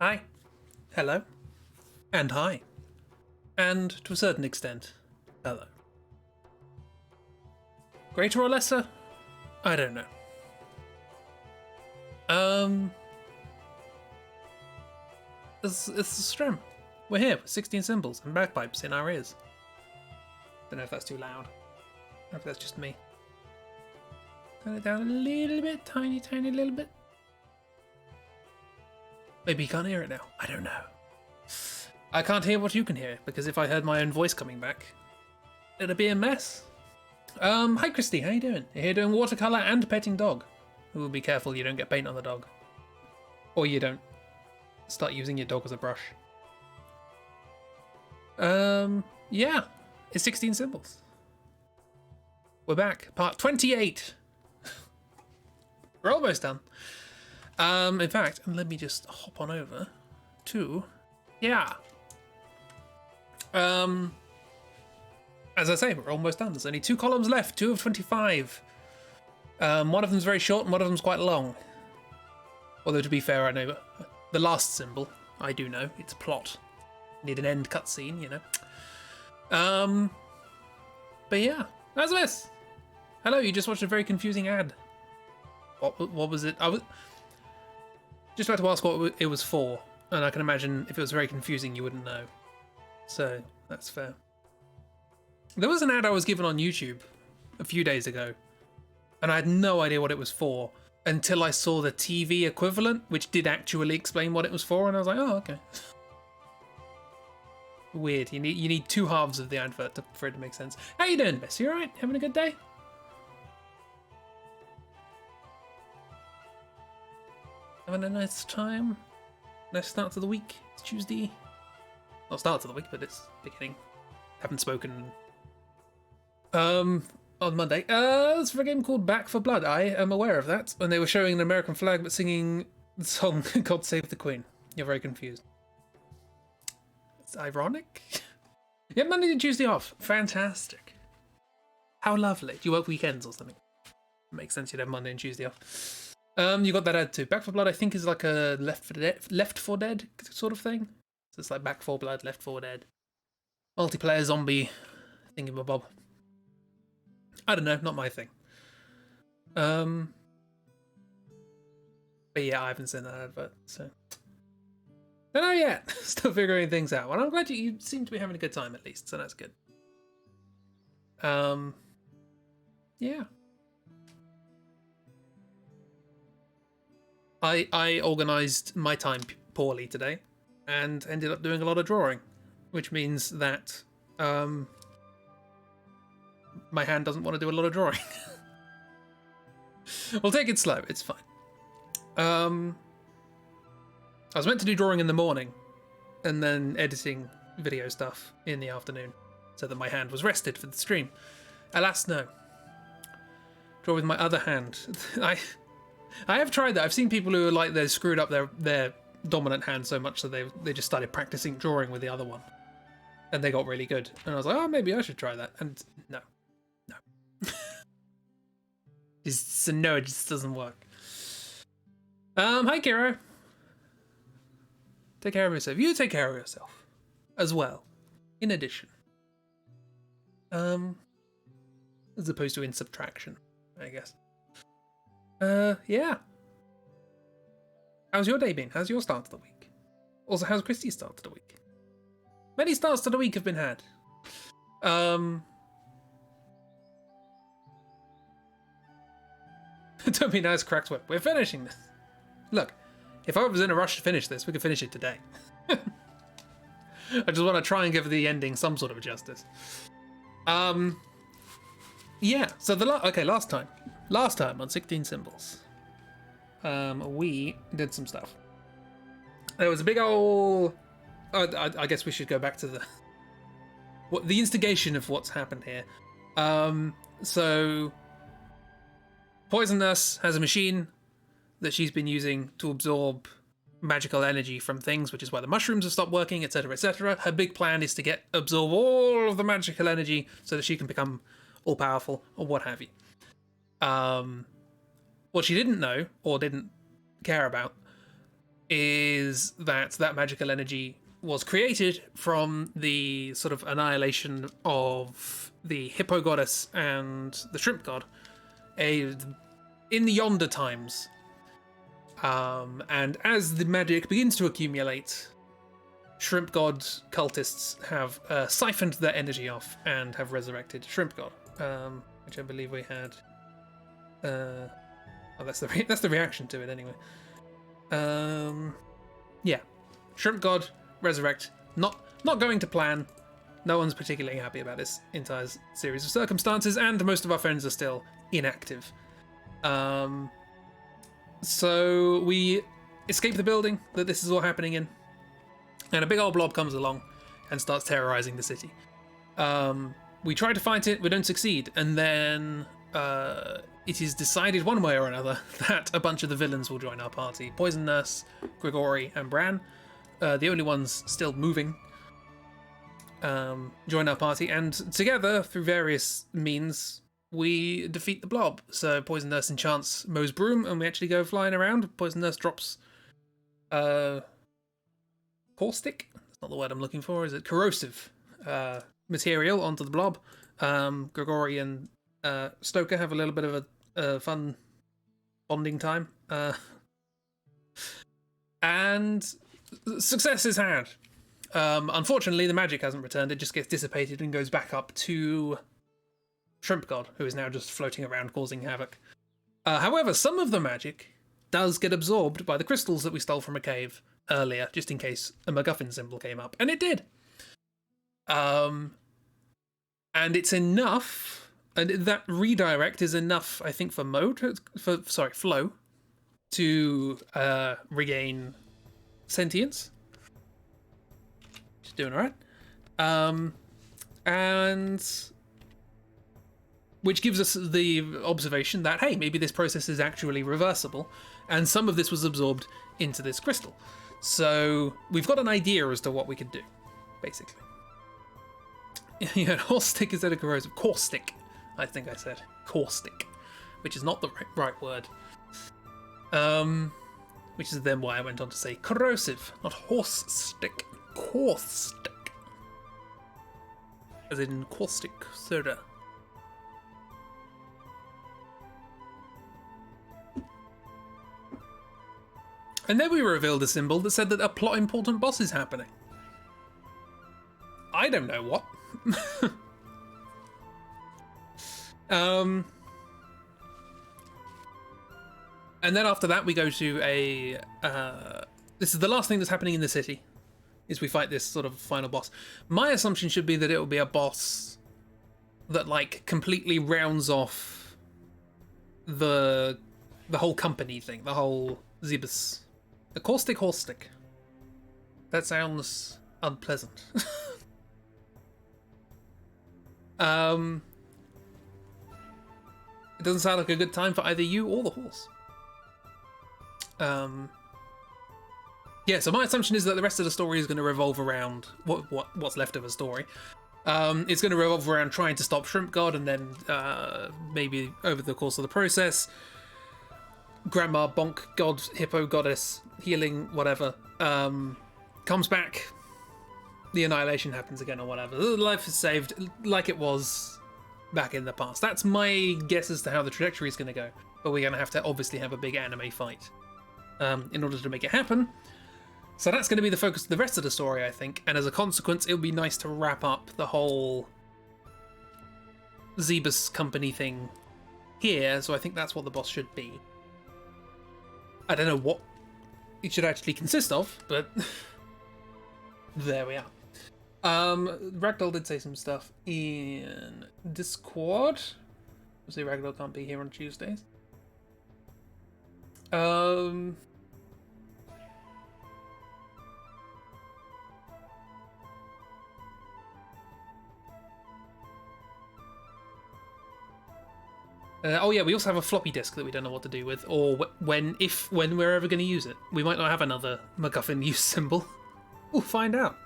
Hi. Hello. And hi. And to a certain extent, hello. Greater or lesser? I don't know. It's the stream. We're here with 16 cymbals and bagpipes in our ears. Don't know if that's too loud. I hope that's just me. Turn it down a little bit, tiny little bit. Maybe you can't hear it now. I don't know. I can't hear what you can hear, because if I heard my own voice coming back, it'd be a mess. Hi Christy, how you doing? You're here doing watercolor and petting dog. Ooh, be careful you don't get paint on the dog. Or you don't start using your dog as a brush. Yeah. It's 16 cymbals. We're back. Part 28. We're almost done. In fact, let me just hop on over to... Yeah. As I say, we're almost done. There's only 2 columns left, 2 of 25. One of them's very short and one of them's quite long. Although, to be fair, I know the last symbol, I do know. It's plot. Need an end cutscene, you know. But yeah, how's this? Hello, you just watched a very confusing ad. What was it? I was just about to ask what it was for, and I can imagine if it was very confusing, you wouldn't know. So that's fair. There was an ad I was given on YouTube a few days ago, and I had no idea what it was for until I saw the TV equivalent, which did actually explain what it was for, and I was like, oh, okay. Weird. You need 2 halves of the advert for it to make sense. How you doing, Bess? You alright? Having a good day? Having a nice time? Nice start to the week. It's Tuesday. Not start to the week, but it's beginning. Haven't spoken on Monday. It's for a game called Back for Blood. I am aware of that. And they were showing an American flag but singing the song God Save the Queen. You're very confused. It's ironic. You have Monday and Tuesday off. Fantastic. How lovely. Do you work weekends or something? Makes sense you'd have Monday and Tuesday off. You got that ad too. Back 4 Blood, I think, is like a Left 4 Dead sort of thing. So it's like Back 4 Blood, Left 4 Dead. Multiplayer zombie thingamabob. I don't know, not my thing. But yeah, I haven't seen that advert, so don't know yet. Still figuring things out. Well, I'm glad you seem to be having a good time at least, so that's good. Yeah. I organised my time poorly today and ended up doing a lot of drawing, which means that my hand doesn't want to do a lot of drawing. We'll take it slow, it's fine. I was meant to do drawing in the morning and then editing video stuff in the afternoon so that my hand was rested for the stream. Alas, no. Draw with my other hand. I have tried that. I've seen people who are like they screwed up their dominant hand so much that they just started practicing drawing with the other one, and they got really good. And I was like, oh, maybe I should try that. And no. No, it just doesn't work. Hi, Kiro. Take care of yourself. You take care of yourself as well. In addition, as opposed to in subtraction, I guess. Yeah. How's your day been? How's your start to the week? Also, how's Christy's start to the week? Many starts to the week have been had. Don't be nice, cracked whip. We're finishing this. Look, if I was in a rush to finish this, we could finish it today. I just want to try and give the ending some sort of justice. Yeah, so last time on 16 Cymbals, we did some stuff. There was a big old... I guess we should go back to the instigation of what's happened here. So Poison Nurse has a machine that she's been using to absorb magical energy from things, which is why the mushrooms have stopped working, etc., etc. Her big plan is to absorb all of the magical energy so that she can become all-powerful, or what have you. What she didn't know, or didn't care about, is that that magical energy was created from the sort of annihilation of the hippo goddess and the shrimp god in the Yonder times. And as the magic begins to accumulate, Shrimp God cultists have siphoned their energy off and have resurrected Shrimp God, which I believe we had. That's the reaction to it anyway. Yeah, Shrimp God resurrect. Not going to plan. No one's particularly happy about this entire series of circumstances, and most of our friends are still inactive. So we escape the building that this is all happening in, and a big old blob comes along and starts terrorizing the city. We try to fight it, we don't succeed, and then it is decided one way or another that a bunch of the villains will join our party. Poison Nurse, Grigori, and Bran, the only ones still moving, join our party, and together, through various means, we defeat the blob. So Poison Nurse enchants Moe's broom, and we actually go flying around. Poison Nurse drops caustic? That's not the word I'm looking for, is it? Corrosive material onto the blob. Grigori and Stoker have a little bit of a fun bonding time. And success is had. Unfortunately, the magic hasn't returned. It just gets dissipated and goes back up to Shrimp God, who is now just floating around causing havoc. However, some of the magic does get absorbed by the crystals that we stole from a cave earlier, just in case a MacGuffin symbol came up. And it did. And it's enough, and that redirect is enough, I think, for Flo to regain sentience. She's doing alright. And which gives us the observation that, hey, maybe this process is actually reversible, and some of this was absorbed into this crystal. So we've got an idea as to what we could do, basically. Yeah, caustic instead of corrosive. Caustic, I think I said. Caustic, which is not the right word. Which is then why I went on to say corrosive, not horse stick. Caustic. As in caustic soda. And then we revealed a symbol that said that a plot important boss is happening. I don't know what. And then after that we go to a this is the last thing that's happening in the city, is we fight this sort of final boss. My assumption should be that it will be a boss that like completely rounds off the whole company thing, the whole Zebus. The caustic horstick. That sounds unpleasant. It doesn't sound like a good time for either you or the horse. Yeah, so my assumption is that the rest of the story is going to revolve around what's left of a story. It's going to revolve around trying to stop Shrimp God, and then maybe over the course of the process, Grandma Bonk God, Hippo Goddess, healing, whatever, comes back. The annihilation happens again or whatever. Life is saved like it was back in the past. That's my guess as to how the trajectory is going to go. But we're going to have to obviously have a big anime fight in order to make it happen. So that's going to be the focus of the rest of the story, I think. And as a consequence, it'll be nice to wrap up the whole Zebus company thing here. So I think that's what the boss should be. I don't know what it should actually consist of, but there we are. Ragdoll did say some stuff in Discord. Obviously, Ragdoll can't be here on Tuesdays. Oh yeah, we also have a floppy disk that we don't know what to do with, or when we're ever going to use it. We might not have another MacGuffin use symbol. We'll find out.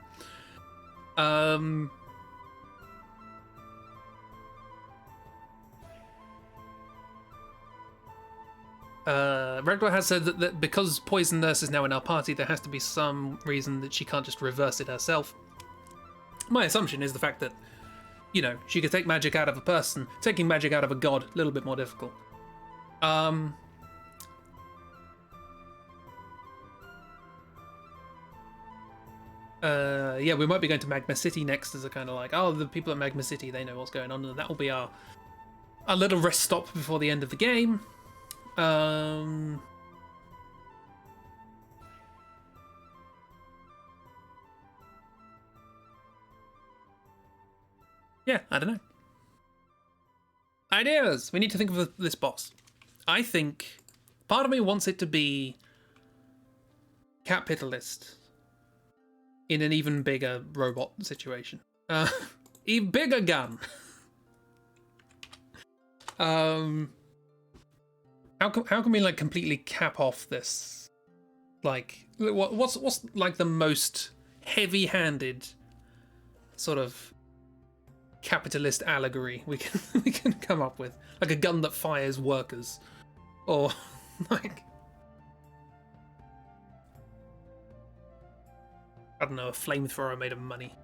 Regla has said that because Poison Nurse is now in our party, there has to be some reason that she can't just reverse it herself. My assumption is the fact that, you know, she could take magic out of a person. Taking magic out of a god, a little bit more difficult. Yeah, we might be going to Magma City next as a kind of like, oh, the people at Magma City, they know what's going on, and that will be our little rest stop before the end of the game. Yeah, I don't know. Ideas! We need to think of this boss. I think part of me wants it to be Capitalist in an even bigger robot situation. Even bigger gun. How can we like completely cap off this? Like, what's like the most heavy-handed sort of capitalist allegory we can come up with? Like a gun that fires workers, or like, I don't know, a flamethrower made of money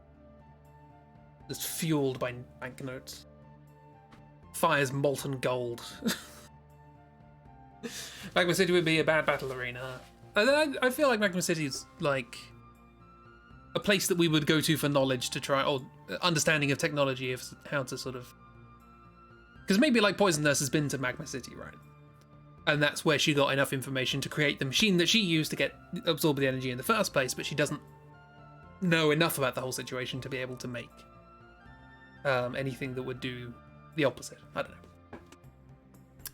that's fueled by banknotes, fires molten gold. Magma City would be a bad battle arena. I feel like Magma City is like a place that we would go to for knowledge to try, or understanding of technology, of how to sort of, because maybe like Poison Nurse has been to Magma City, right? And that's where she got enough information to create the machine that she used to absorb the energy in the first place, but she doesn't know enough about the whole situation to be able to make anything that would do the opposite. I don't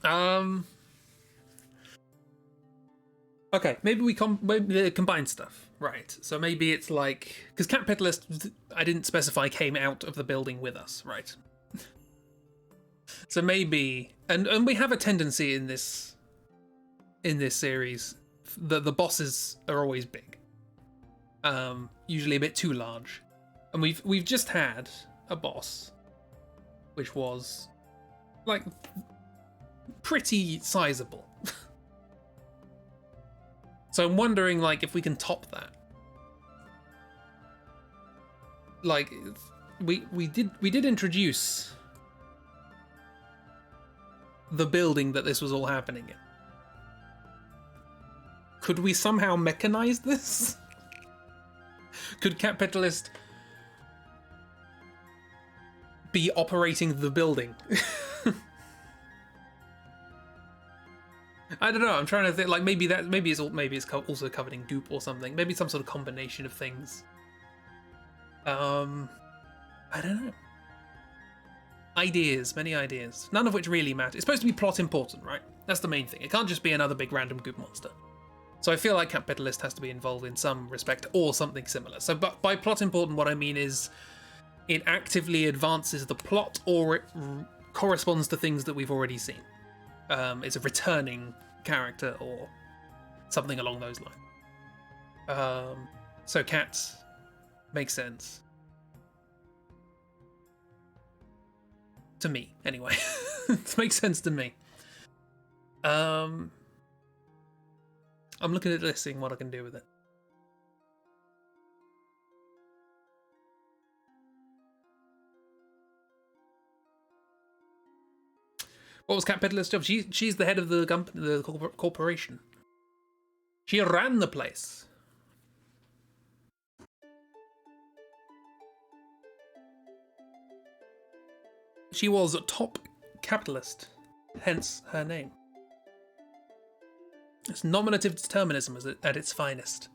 know. Okay, maybe we combine stuff, right? So maybe it's like, because Capitalist, I didn't specify, came out of the building with us, right? So maybe, and we have a tendency in this series that the bosses are always big, usually a bit too large, and we've just had a boss which was like pretty sizable. So I'm wondering, like, if we can top that. Like, we did introduce the building that this was all happening in. Could we somehow mechanize this? Could Capitalist be operating the building? I don't know. I'm trying to think. Like maybe it's also covered in goop or something. Maybe some sort of combination of things. I don't know. Ideas, many ideas. None of which really matter. It's supposed to be plot important, right? That's the main thing. It can't just be another big random goop monster. So I feel like Capitalist has to be involved in some respect or something similar. So, but by plot important, what I mean is it actively advances the plot or it corresponds to things that we've already seen. It's a returning character or something along those lines. So cats make sense to me, anyway. It makes sense to me. I'm looking at this, seeing what I can do with it. What was Capitalist's job? She's the head of the company, the corporation. She ran the place. She was a top capitalist, hence her name. It's nominative determinism at its finest.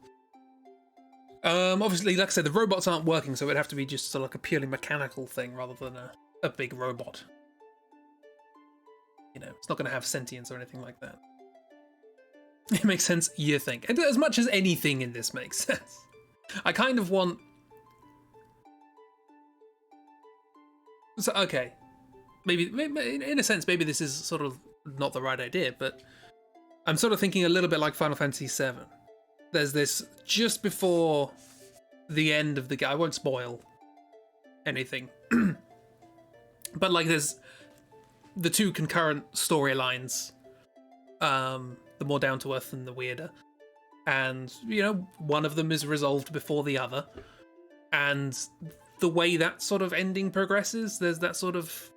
Obviously, like I said, the robots aren't working, so it'd have to be just sort of like a purely mechanical thing rather than a big robot. You know, it's not going to have sentience or anything like that. It makes sense, you think. And as much as anything in this makes sense. I kind of want... So, okay. Maybe, in a sense, maybe this is sort of not the right idea, but I'm sort of thinking a little bit like Final Fantasy VII. There's this, just before the end of the game, I won't spoil anything, but like there's the two concurrent storylines The more down to earth and the weirder. And, you know, one of them is resolved before the other. And the way that sort of ending progresses, there's that sort of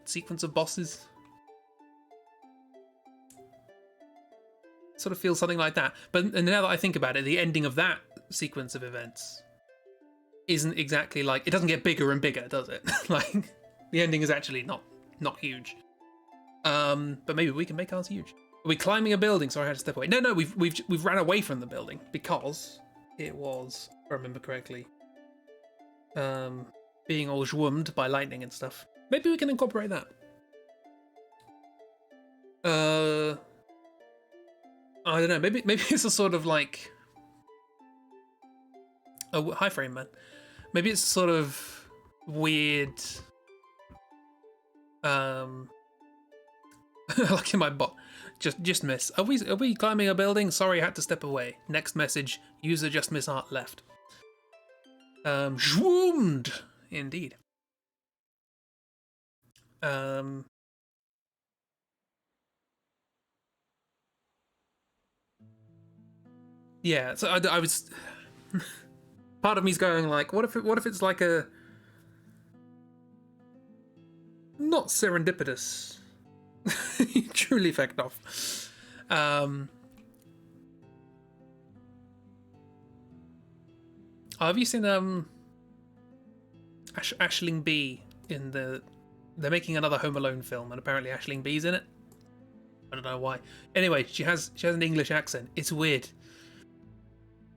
sequence of bosses. Sort of feels something like that. But now that I think about it, the ending of that sequence of events isn't exactly like, it doesn't get bigger and bigger, does it? Like, the ending is actually not huge. But maybe we can make ours huge. Are we climbing a building? Sorry, I had to step away. No, we've ran away from the building because it was, if I remember correctly, being all zhwummed by lightning and stuff. Maybe we can incorporate that. I don't know. Maybe it's a sort of like, oh, hi frame man. Maybe it's a sort of weird. Like in my bot. Just miss. Are we climbing a building? Sorry, I had to step away. Next message. User just miss art left. Zhwoomed! Indeed. Yeah, so I was part of me's going like, what if it's like a not serendipitous truly effect off. Have you seen Aisling Bea in the? They're making another Home Alone film, and apparently Aisling Bea's in it. I don't know why. Anyway, she has an English accent. It's weird.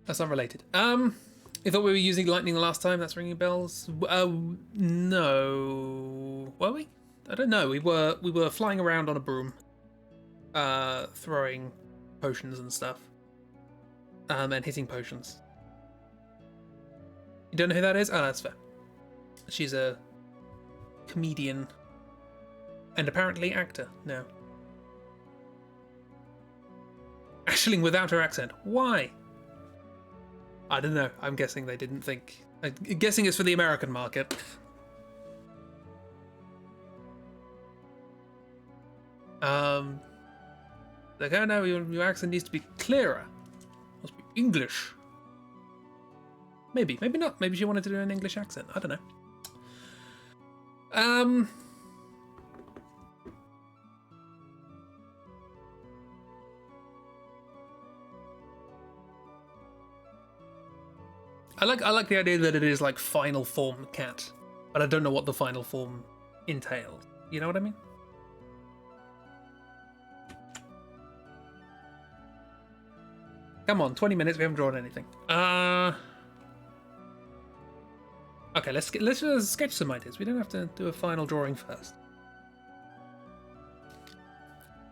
That's unrelated. I thought we were using lightning the last time. That's ringing bells. No, were we? I don't know. We were flying around on a broom, throwing potions and stuff, and hitting potions. You don't know who that is? Oh, that's fair. She's a comedian and apparently actor now. Aisling without her accent. Why? I don't know. I'm guessing they didn't think. I'm guessing it's for the American market. Like, oh no, your accent needs to be clearer. Must be English. Maybe not. Maybe she wanted to do an English accent. I don't know. I like the idea that it is like final form cat, but I don't know what the final form entails. You know what I mean? Come on, 20 minutes. We haven't drawn anything. Okay, let's just sketch some ideas. We don't have to do a final drawing first.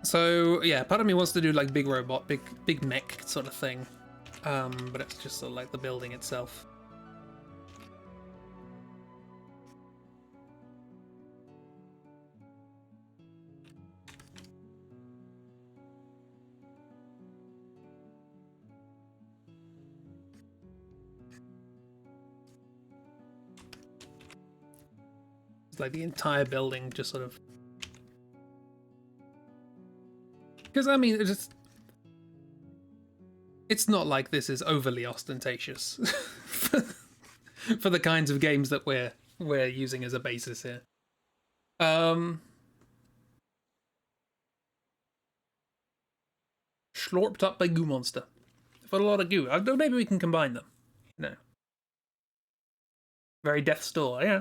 So yeah, part of me wants to do like big robot, big mech sort of thing, but it's just sort of like the building itself. It's like the entire building just sort of. Because I mean, it's not like this is overly ostentatious for the kinds of games that we're using as a basis here. Slurped up by goo monster. For a lot of goo. Maybe we can combine them. No. Very Death's Door, yeah.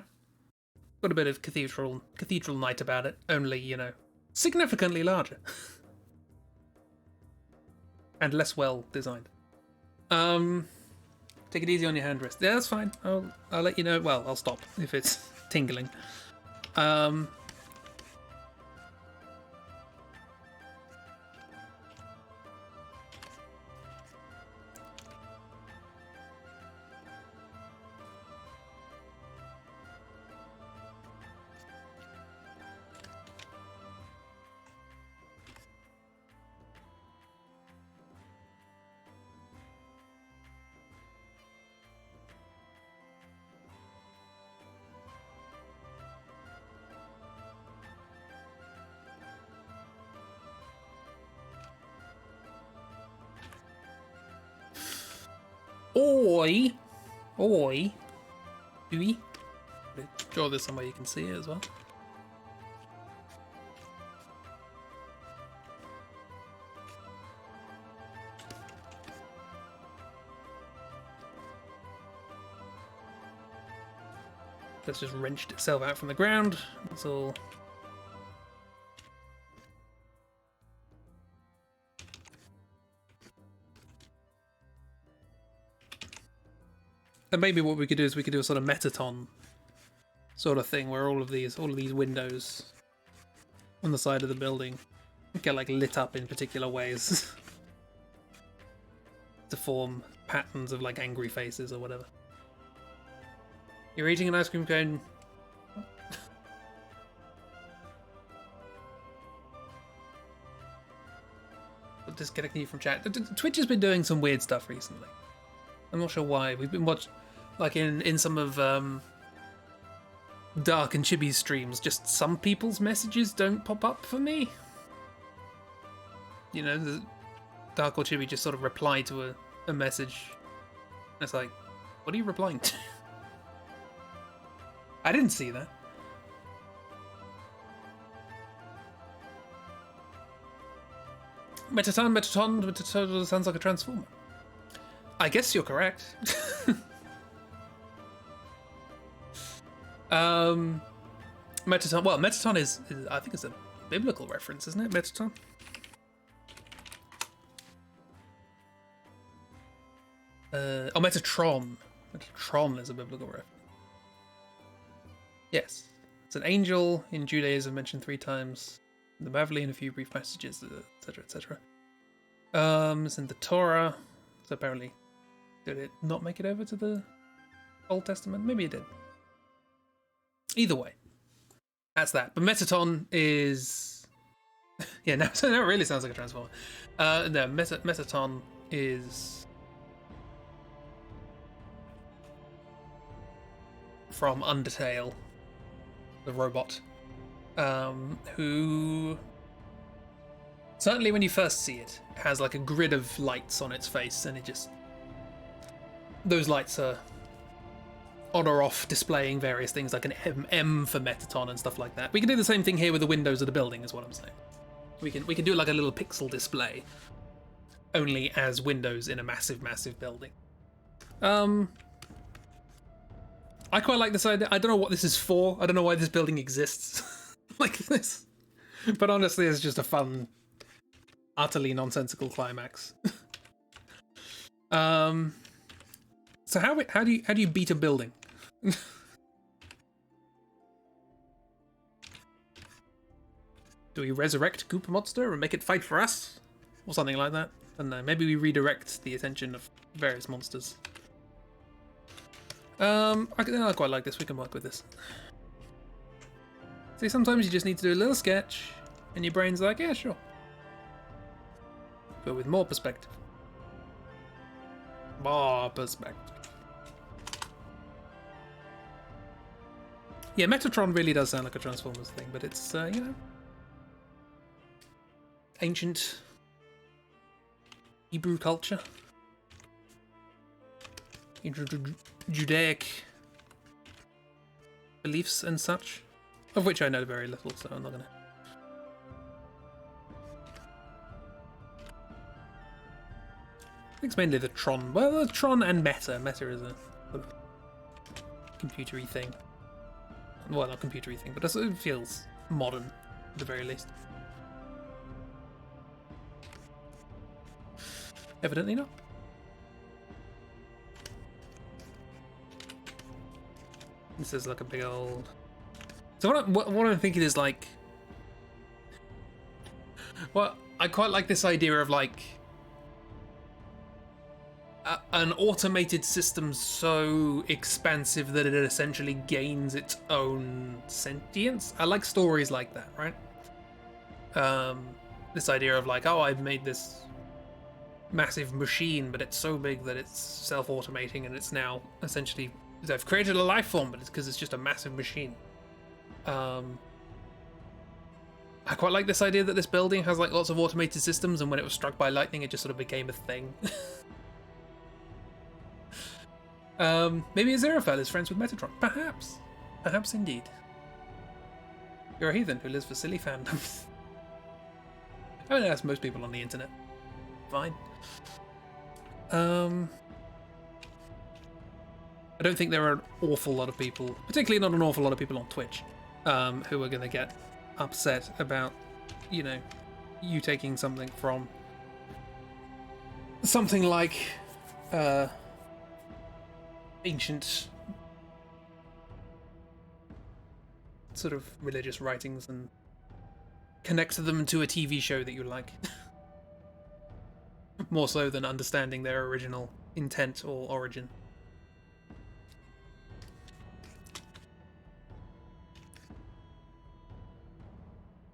Got a bit of cathedral night about it. Only, you know, significantly larger. And less well designed. Take it easy on your hand wrist. Yeah, that's fine. I'll let you know. Well, I'll stop if it's tingling. Oi! Oi! Oi! Draw this somewhere you can see it as well. That's just wrenched itself out from the ground. That's all. And maybe what we could do is we could do a sort of Metaton sort of thing where all of these windows on the side of the building get like lit up in particular ways to form patterns of like angry faces or whatever. You're eating an ice cream cone. Disconnecting you from chat. Twitch has been doing some weird stuff recently. I'm not sure why. We've been watching, like in some of Dark and Chibi's streams, just some people's messages don't pop up for me. You know, the Dark or Chibi just sort of reply to a message. It's like, what are you replying to? I didn't see that. Metaton sounds like a transformer. I guess you're correct. Metaton. Well, Metaton is I think it's a biblical reference, isn't it? Metaton. Metatron. Metatron is a biblical reference. Yes, it's an angel in Judaism mentioned 3 times. The Mavli, a few brief passages, etc., etc. It's in the Torah. So apparently, did it not make it over to the Old Testament? Maybe it did. Either way, that's that. But Metaton is... yeah, now it really sounds like a transformer. No, Metaton is... from Undertale, the robot, who... certainly when you first see it, has like a grid of lights on its face, and it just... those lights are on or off, displaying various things like an M for Metaton and stuff like that. We can do the same thing here with the windows of the building, is what I'm saying. We can do like a little pixel display, only as windows in a massive, massive building. I quite like this idea. I don't know what this is for. I don't know why this building exists like this. But honestly, it's just a fun, utterly nonsensical climax. So how do you beat a building? Do we resurrect Koopa Monster and make it fight for us? Or something like that? I don't know. Maybe we redirect the attention of various monsters. I quite like this. We can work with this. See, sometimes you just need to do a little sketch, and your brain's like, yeah, sure. But with more perspective. More perspective. Yeah, Metatron really does sound like a Transformers thing, but it's, you know, ancient Hebrew culture. Judaic beliefs and such, of which I know very little, so I'm not gonna. I think it's mainly the Tron. Well, the Tron and Meta. Meta is a sort of computery thing. Well, not computery thing, but it feels modern at the very least. Evidently not. This is like a big old... So what I'm thinking is like... well, I quite like this idea of like... an automated system so expansive that it essentially gains its own sentience. I like stories like that, right? This idea of like, oh, I've made this massive machine, but it's so big that it's self-automating and it's now essentially... I've created a life form, but it's because it's just a massive machine. I quite like this idea that this building has like lots of automated systems, and when it was struck by lightning, it just sort of became a thing. Maybe Aziraphale is friends with Metatron. Perhaps. Perhaps indeed. You're a heathen who lives for silly fandoms. I mean, that's most people on the internet. Fine. I don't think there are an awful lot of people, particularly not an awful lot of people on Twitch, who are going to get upset about, you know, you taking something from something like ancient sort of religious writings and connect them to a TV show that you like. More so than understanding their original intent or origin.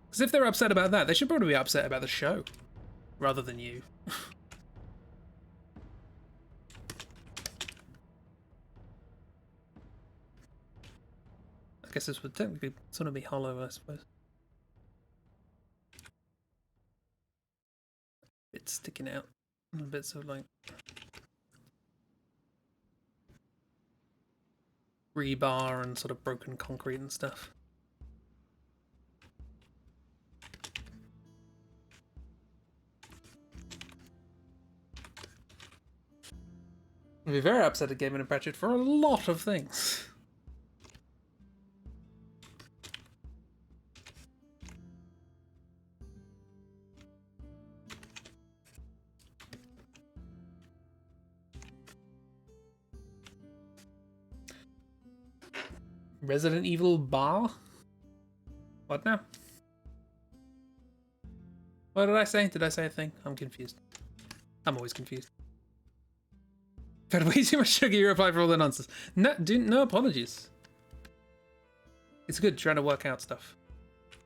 Because if they're upset about that, they should probably be upset about the show, rather than you. I guess this would technically sort of be hollow, I suppose. Bits sticking out. Bits of like rebar and sort of broken concrete and stuff. I'd be very upset at Gaiman and Pratchett for a lot of things. Resident Evil Bar? What now? What did I say? Did I say a thing? I'm confused. I'm always confused. Fed way too much sugar, you reply for all the nonsense. No, no apologies. It's good trying to work out stuff.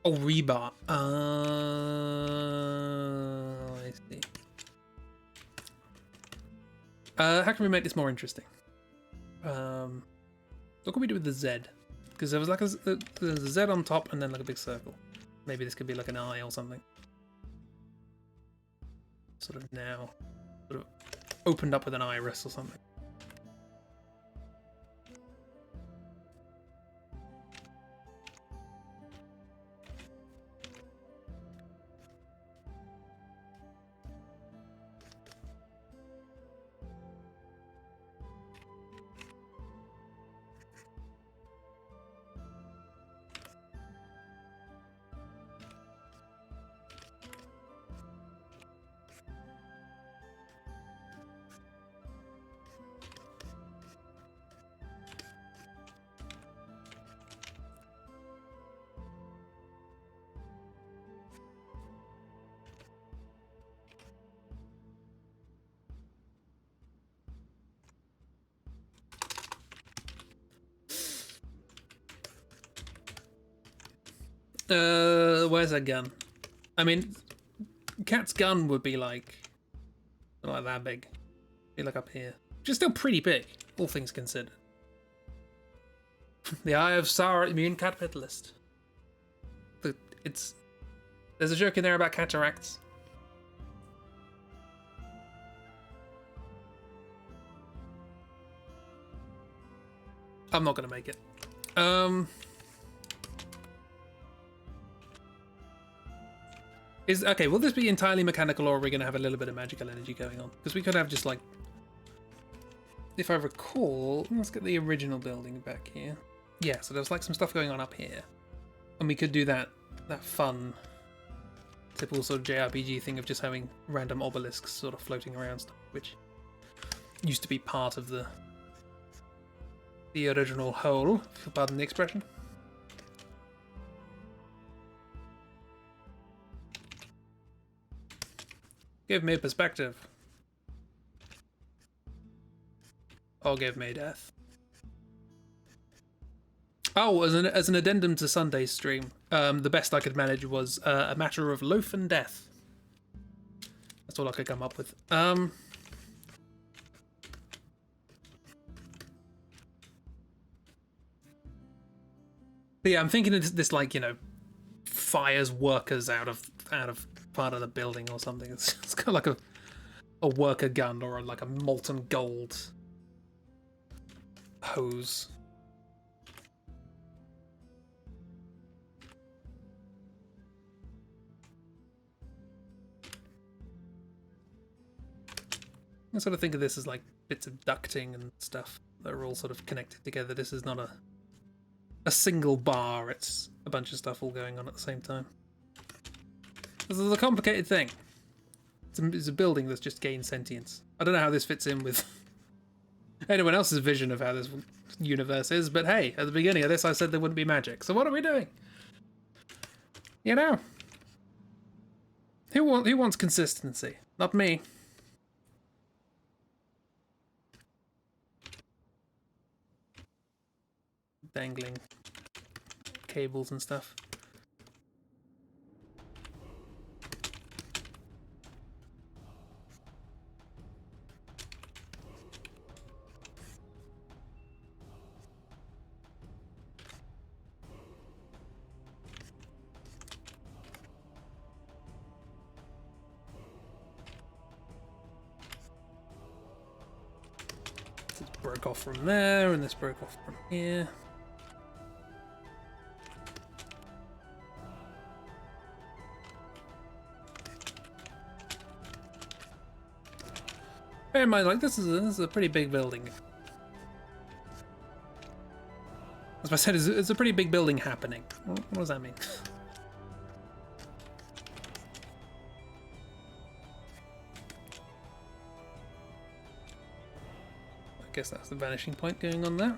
Oh, rebar. I see. How can we make this more interesting? What can we do with the Z? Because there was like there's a Z on top and then like a big circle. Maybe this could be like an eye or something. Sort of now. Sort of opened up with an iris or something. Where's that gun? I mean, Cat's gun would be like that big. Be like up here. Which is still pretty big, all things considered. The Eye of Sauron, immune capitalist. There's a joke in there about cataracts. I'm not gonna make it. Okay, will this be entirely mechanical or are we going to have a little bit of magical energy going on? Because we could have just like... If I recall... Let's get the original building back here. Yeah, so there's like some stuff going on up here. And we could do that fun, typical sort of JRPG thing of just having random obelisks sort of floating around stuff, which used to be part of the original whole, if you pardon the expression. Give me perspective. Or give me death. Oh, as an addendum to Sunday's stream, the best I could manage was a matter of loaf and death. That's all I could come up with. But yeah, I'm thinking of this like, you know, fires workers out of part of the building or something. It's kind of like a worker gun or like a molten gold hose. I sort of think of this as like bits of ducting and stuff that are all sort of connected together. This is not a single bar, it's a bunch of stuff all going on at the same time. This is a complicated thing. It's a building that's just gained sentience. I don't know how this fits in with anyone else's vision of how this universe is, but hey, at the beginning of this I said there wouldn't be magic, so what are we doing? You know? Who wants consistency? Not me. Dangling cables and stuff. This broke off from there, and this broke off from here. Bear in mind, like this is a pretty big building. As I said, it's a pretty big building happening. What does that mean? I guess that's the vanishing point going on there.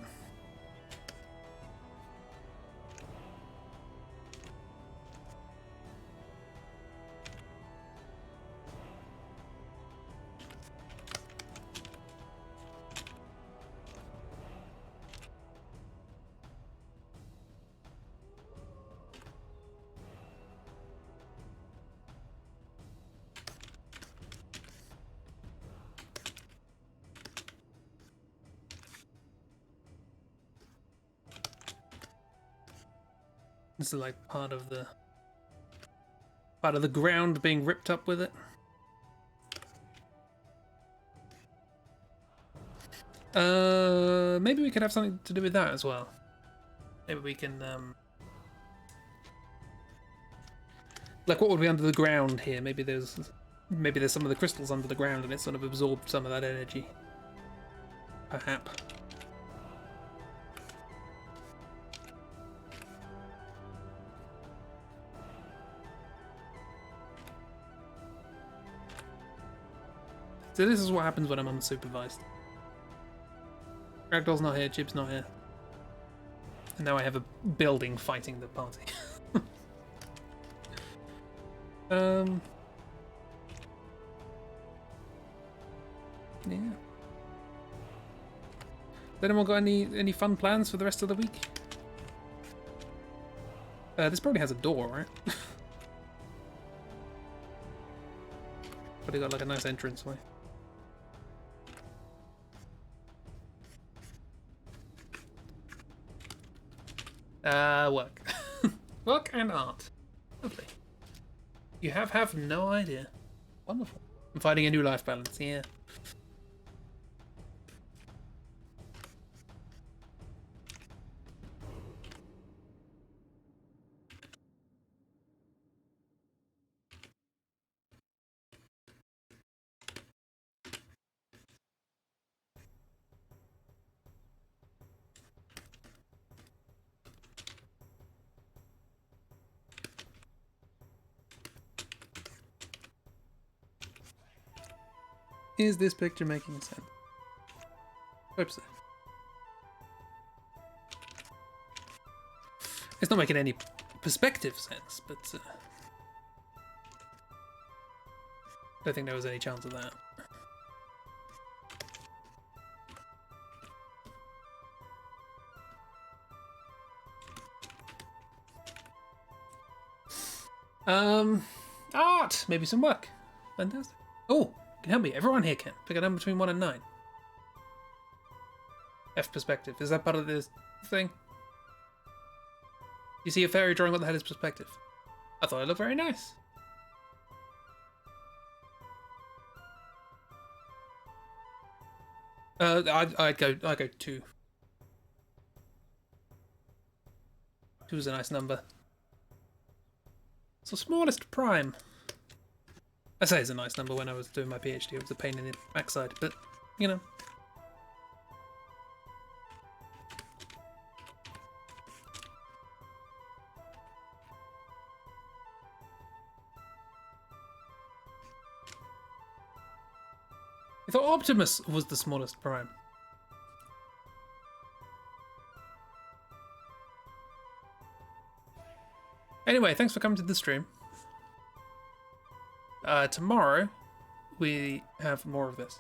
This is like part of the ground being ripped up with it. Maybe we could have something to do with that as well. Maybe we can like what would be under the ground here? Maybe there's some of the crystals under the ground and it sort of absorbed some of that energy. Perhaps. So this is what happens when I'm unsupervised. Ragdoll's not here, Jib's not here. And now I have a building fighting the party. Yeah. Has anyone got any fun plans for the rest of the week? This probably has a door, right? Probably got like a nice entranceway. Work. Work and art. Lovely. You have no idea. Wonderful. I'm finding a new life balance, yeah. Is this picture making sense? Hope so. It's not making any perspective sense, but I don't think there was any chance of that. Art! Maybe some work. Fantastic. Oh! Can help me. Everyone here can. Pick a number between 1 and 9. F perspective. Is that part of this thing? You see a fairy drawing what the hell is perspective? I thought it looked very nice. I'd go 2. Two's a nice number. So smallest prime. I say it's a nice number. When I was doing my PhD, it was a pain in the backside, but you know. I thought Optimus was the smallest prime. Anyway, thanks for coming to the stream. Tomorrow we have more of this.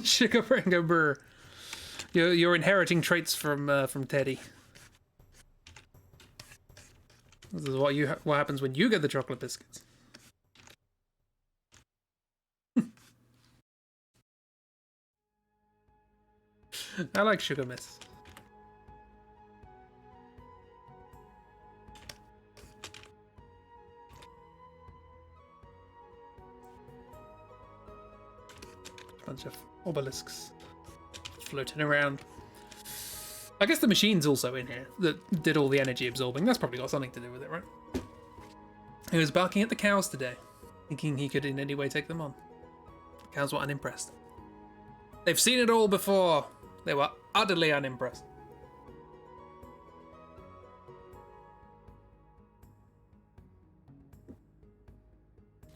Sugar Rango Burr. You're inheriting traits from Teddy. This is what happens when you get the chocolate biscuits. I like Sugar Miss. Bunch of obelisks floating around. I guess the machine's also in here that did all the energy absorbing. That's probably got something to do with it, right? He was barking at the cows today, thinking he could in any way take them on. The cows were unimpressed. They've seen it all before. They were utterly unimpressed.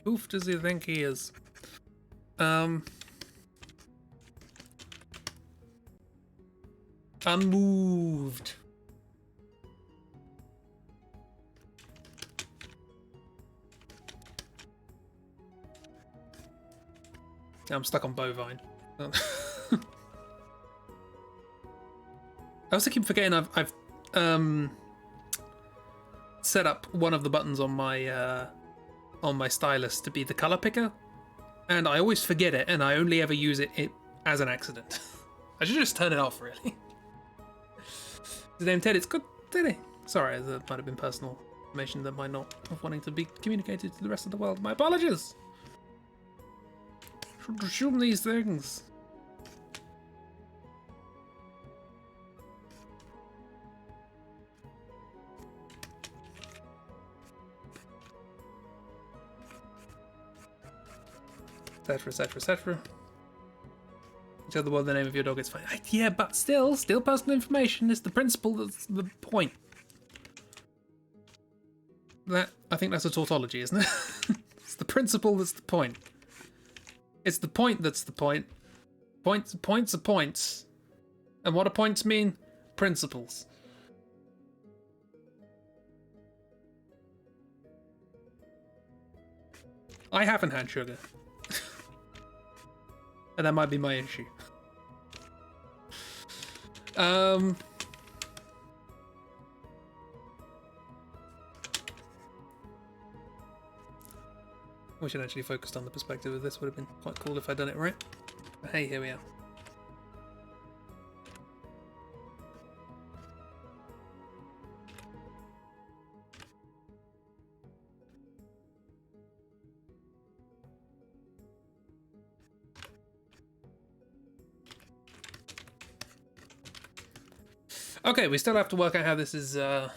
Who does he think he is? Unmoved. I'm stuck on bovine. I also keep forgetting I've set up one of the buttons on my stylus to be the color picker, and I always forget it, and I only ever use it as an accident. I should just turn it off, really. His name Ted. It's good, Teddy. Sorry, that might have been personal information that might not have wanting to be communicated to the rest of the world. My apologies. Should assume these things. Etc. Etc. Etc. Tell the world the name of your dog is fine. Yeah, but still personal information is the principle that's the point. I think that's a tautology, isn't it? It's the principle that's the point. It's the point that's the point. Points are points. And what do points mean? Principles. I haven't had sugar. And that might be my issue. We should actually focus on the perspective of this. Would have been quite cool if I'd done it right. But hey, here we are. Okay, we still have to work out how this is, how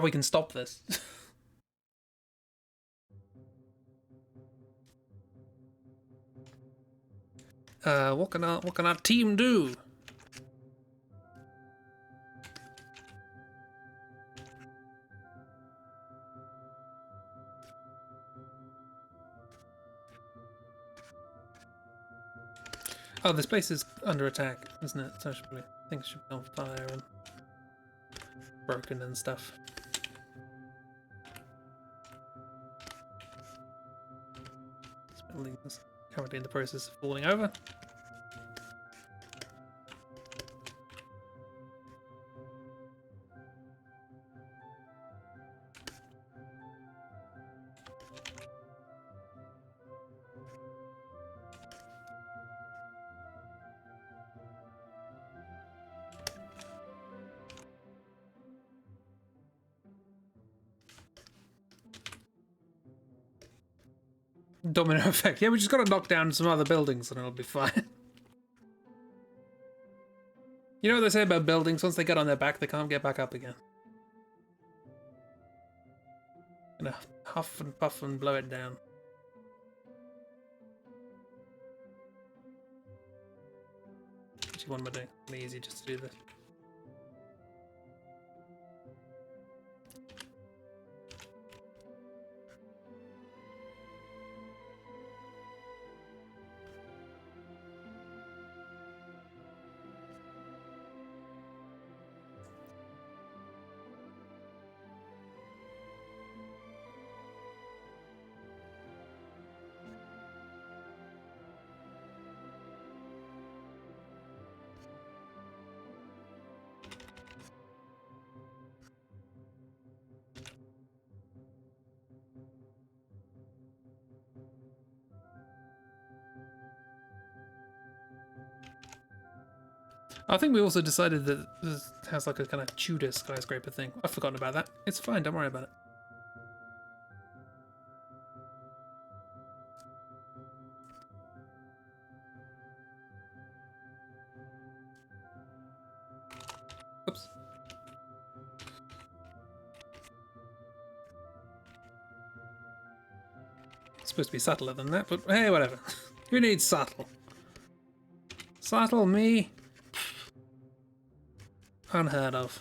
we can stop this. What can our team do? Oh, this place is under attack, isn't it? So things should be on fire and broken and stuff. This building is currently in the process of falling over. Domino effect. Yeah, we just got to knock down some other buildings and it'll be fine. You know what they say about buildings? Once they get on their back, they can't get back up again. Gonna huff and puff and blow it down. Actually, what am I doing? Really easy just to do this. I think we also decided that this has like a kind of Tudor skyscraper thing. I've forgotten about that. It's fine, don't worry about it. Oops. It's supposed to be subtler than that, but hey, whatever. Who needs subtle? Subtle me? Unheard of.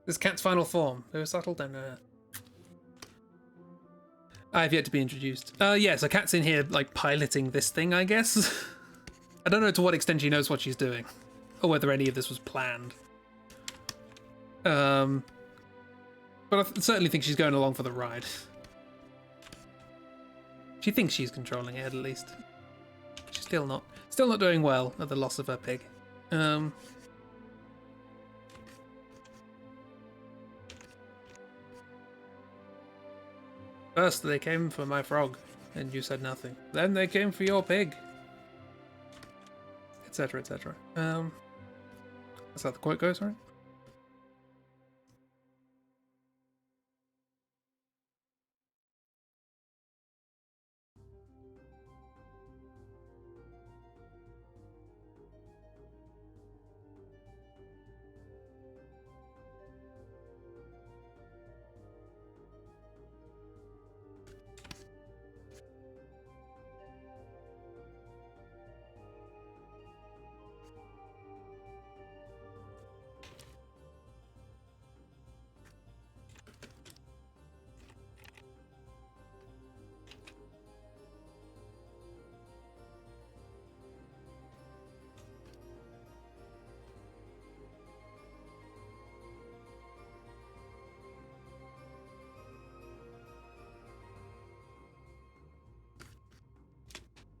This cat's final form. They were subtle, don't know. I have yet to be introduced. Yeah, so Cat's in here, like, piloting this thing, I guess. I don't know to what extent she knows what she's doing, or whether any of this was planned. But I certainly think she's going along for the ride. She thinks she's controlling it, at least. She's still not doing well at the loss of her pig. First they came for my frog, and you said nothing. Then they came for your pig. Etc, etc. That's how the quote goes, right?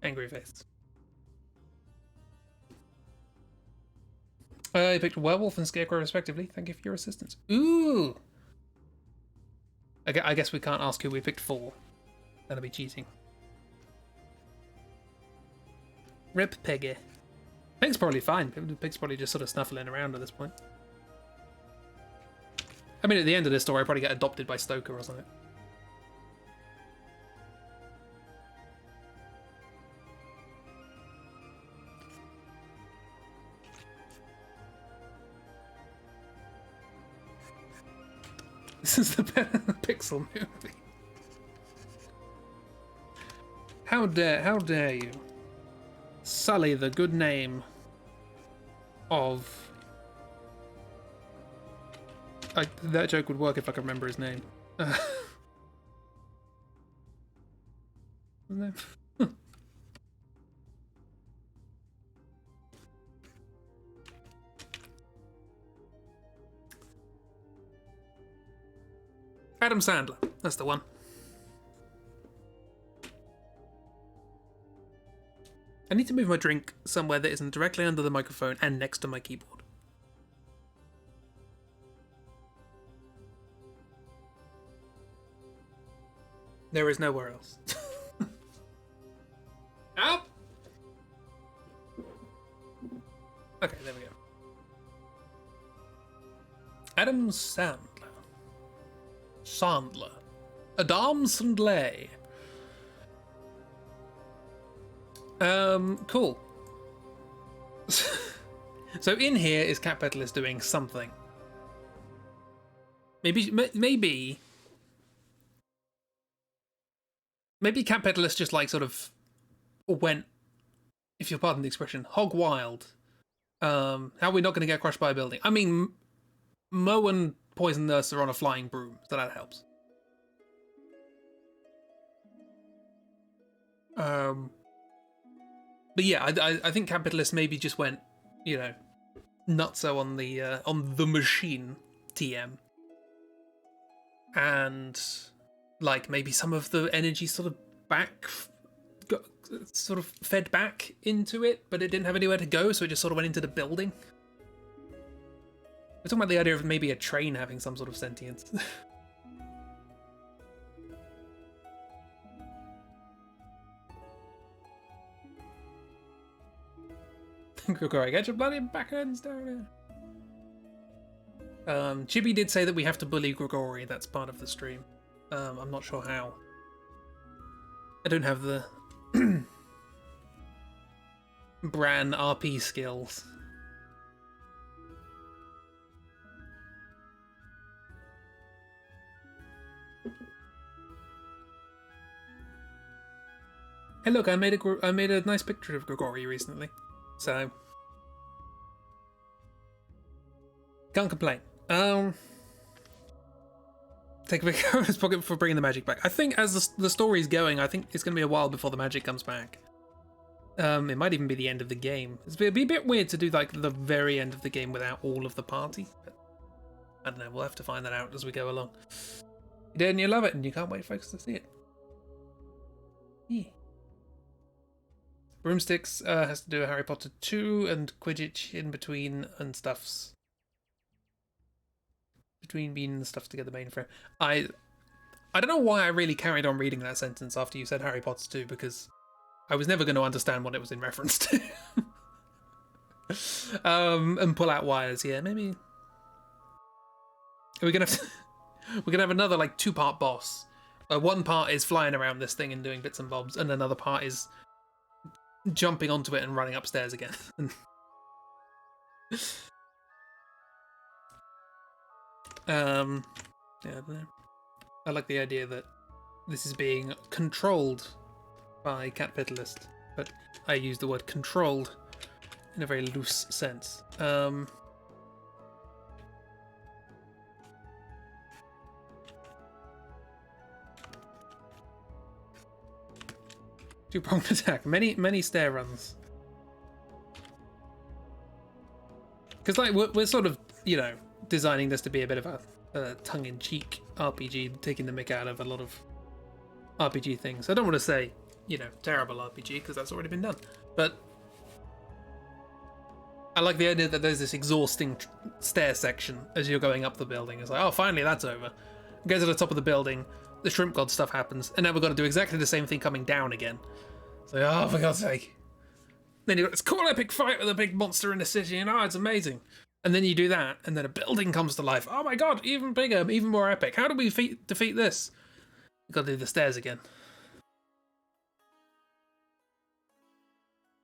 Angry face. You picked Werewolf and Scarecrow respectively. Thank you for your assistance. Ooh! I guess we can't ask who we picked for. That'll be cheating. Rip Peggy. Pig's probably fine. Pig's probably just sort of snuffling around at this point. I mean, at the end of this story, I'll probably get adopted by Stoker or something. This is the Pixel movie. How dare you sully the good name of... that joke would work if I could remember his name. His name? Adam Sandler, that's the one. I need to move my drink somewhere that isn't directly under the microphone and next to my keyboard. There is nowhere else. Out! Okay, there we go. Adam Sandler. Sandler. Adam Sandler. Cool. So in here is Cat Petalist doing something. Maybe Cat Petalist just like sort of went, if you'll pardon the expression, hog wild. How are we not going to get crushed by a building? I mean, Mo and Poison Nurse are on a flying broom, so that helps. But yeah, I think Cat Petalist maybe just went, you know, nutso on the machine TM, and like maybe some of the energy sort of got sort of fed back into it, but it didn't have anywhere to go, so it just sort of went into the building. We're talking about the idea of maybe a train having some sort of sentience. Gregory, get your bloody backhands down here. Chibi did say that we have to bully Gregory. That's part of the stream. I'm not sure how. I don't have the Bran RP skills. Hey, look! I made a nice picture of Gregory recently, so can't complain. Take a big out of his pocket for bringing the magic back. I think as the story's going, I think it's going to be a while before the magic comes back. It might even be the end of the game. It'd be a bit weird to do like the very end of the game without all of the party. But I don't know. We'll have to find that out as we go along. You did and you love it, and you can't wait for folks to see it. Yeah. Broomsticks has to do a Harry Potter 2 and Quidditch in between and stuffs. Between being the stuff together mainframe. I don't know why I really carried on reading that sentence after you said Harry Potter 2, because I was never going to understand what it was in reference to. And pull out wires. Yeah, maybe we're gonna have another like 2-part boss. One part is flying around this thing and doing bits and bobs, and another part is jumping onto it and running upstairs again. Yeah, I don't know. I like the idea that this is being controlled by Cat Petalist, but I use the word controlled in a very loose sense. Two-pronged attack. Many stair runs. Because like we're sort of, you know, designing this to be a bit of a tongue-in-cheek RPG, taking the mick out of a lot of RPG things. I don't want to say, you know, terrible RPG, because that's already been done. But I like the idea that there's this exhausting stair section as you're going up the building. It's like, oh, finally that's over. Go to the top of the building, the Shrimp God stuff happens, and now we've got to do exactly the same thing coming down again. It's like, oh, for God's sake. Then you've got this cool epic fight with a big monster in the city, and oh, it's amazing. And then you do that, and then a building comes to life. Oh my God, even bigger, even more epic. How do we defeat this? We've got to do the stairs again.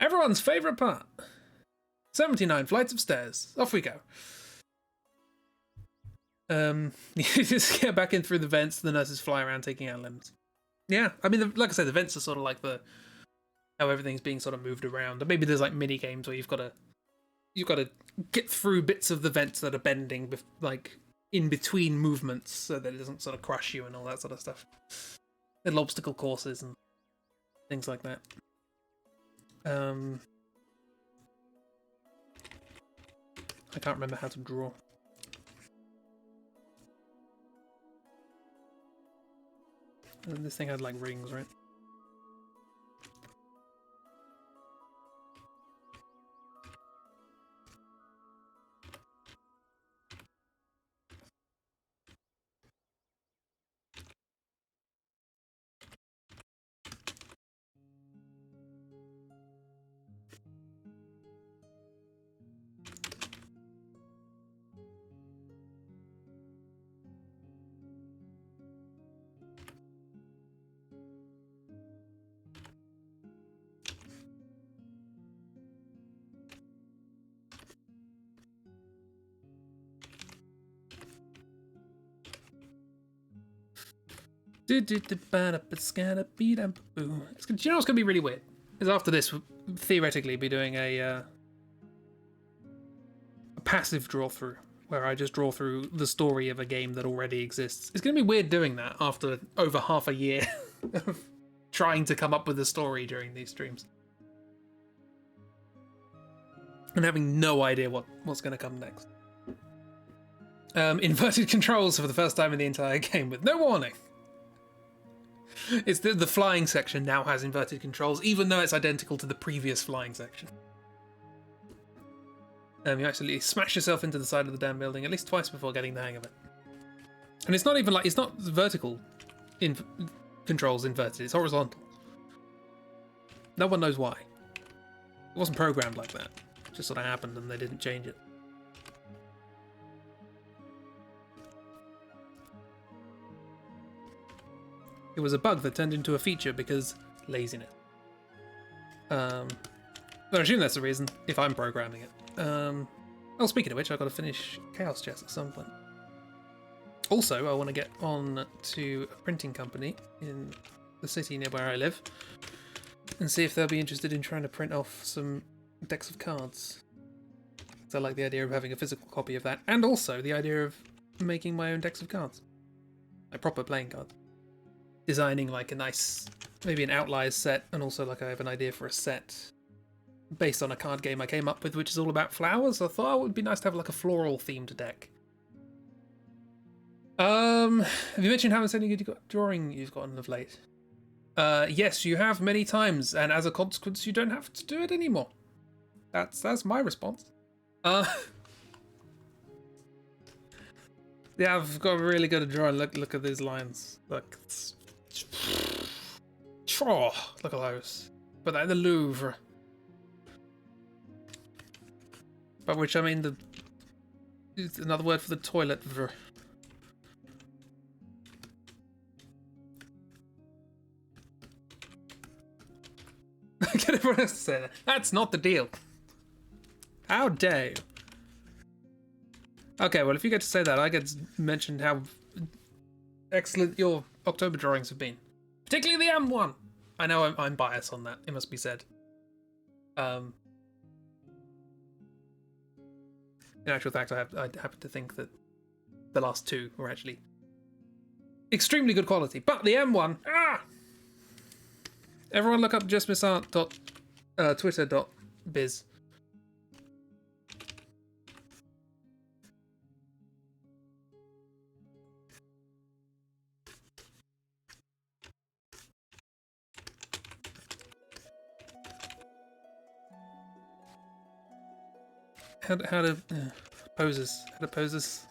Everyone's favourite part. 79 flights of stairs. Off we go. You just get back in through the vents, the nurses fly around taking out limbs. Yeah, I mean, like I said, the vents are sort of like how everything's being sort of moved around. And maybe there's like mini games where you've got to get through bits of the vents that are bending, like in between movements, so that it doesn't sort of crush you and all that sort of stuff. Little obstacle courses and things like that. I can't remember how to draw. And this thing had like rings, right? It's gonna be do you know what's gonna be really weird? Is after this, we'll theoretically be doing a passive draw through, where I just draw through the story of a game that already exists. It's gonna be weird doing that after over half a year of trying to come up with a story during these streams. And having no idea what's gonna come next. Inverted controls for the first time in the entire game with no warning. It's the flying section now has inverted controls, even though it's identical to the previous flying section. You actually smash yourself into the side of the damn building at least twice before getting the hang of it. And it's not even like, it's not vertical controls inverted, it's horizontal. No one knows why. It wasn't programmed like that. It just sort of happened and they didn't change it. It was a bug that turned into a feature because laziness. But I assume that's the reason, if I'm programming it. Oh, speaking of which, I've got to finish Chaos Chess at some point. Also, I want to get on to a printing company in the city near where I live and see if they'll be interested in trying to print off some decks of cards. So I like the idea of having a physical copy of that, and also the idea of making my own decks of cards. Like proper playing cards. Designing like a nice, maybe an Outliers set, and also like I have an idea for a set based on a card game I came up with, which is all about flowers. I thought it would be nice to have like a floral themed deck. Have you mentioned how many good drawing you've gotten of late? Yes, you have many times, and as a consequence, you don't have to do it anymore. That's my response. Yeah, I've got really good at drawing. Look at these lines. Look, look at those. But they're the Louvre. By which I mean it's another word for the toilet. Get everyone else to say that. That's not the deal. How dare you? Okay, well, if you get to say that, I get to mention how excellent your October drawings have been. Particularly the M1. I know I'm biased on that, it must be said. In actual fact, I happen to think that the last two were actually extremely good quality. But the M1, everyone look up justmissart.twitter.biz. How to poses. How to poses.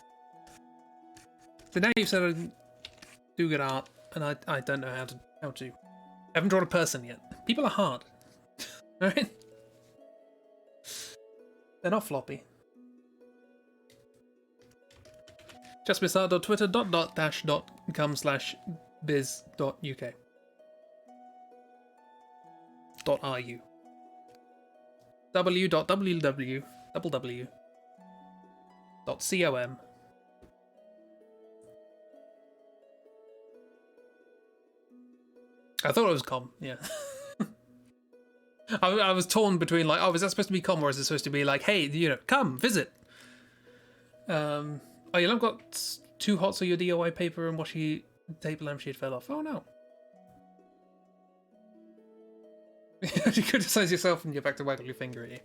So now you've said I do good art, and I don't know how to. I haven't drawn a person yet. People are hard. Alright? They're not floppy. justmissart.twitter.com/biz.uk. .ru. www.com. I thought it was com, yeah. I was torn between like, oh, is that supposed to be com or is it supposed to be like, hey, come, visit. Oh, I've got 2 hots of your DIY paper and washi tape lampshade fell off. Oh no. You criticize yourself and you're back to waggle your finger at you.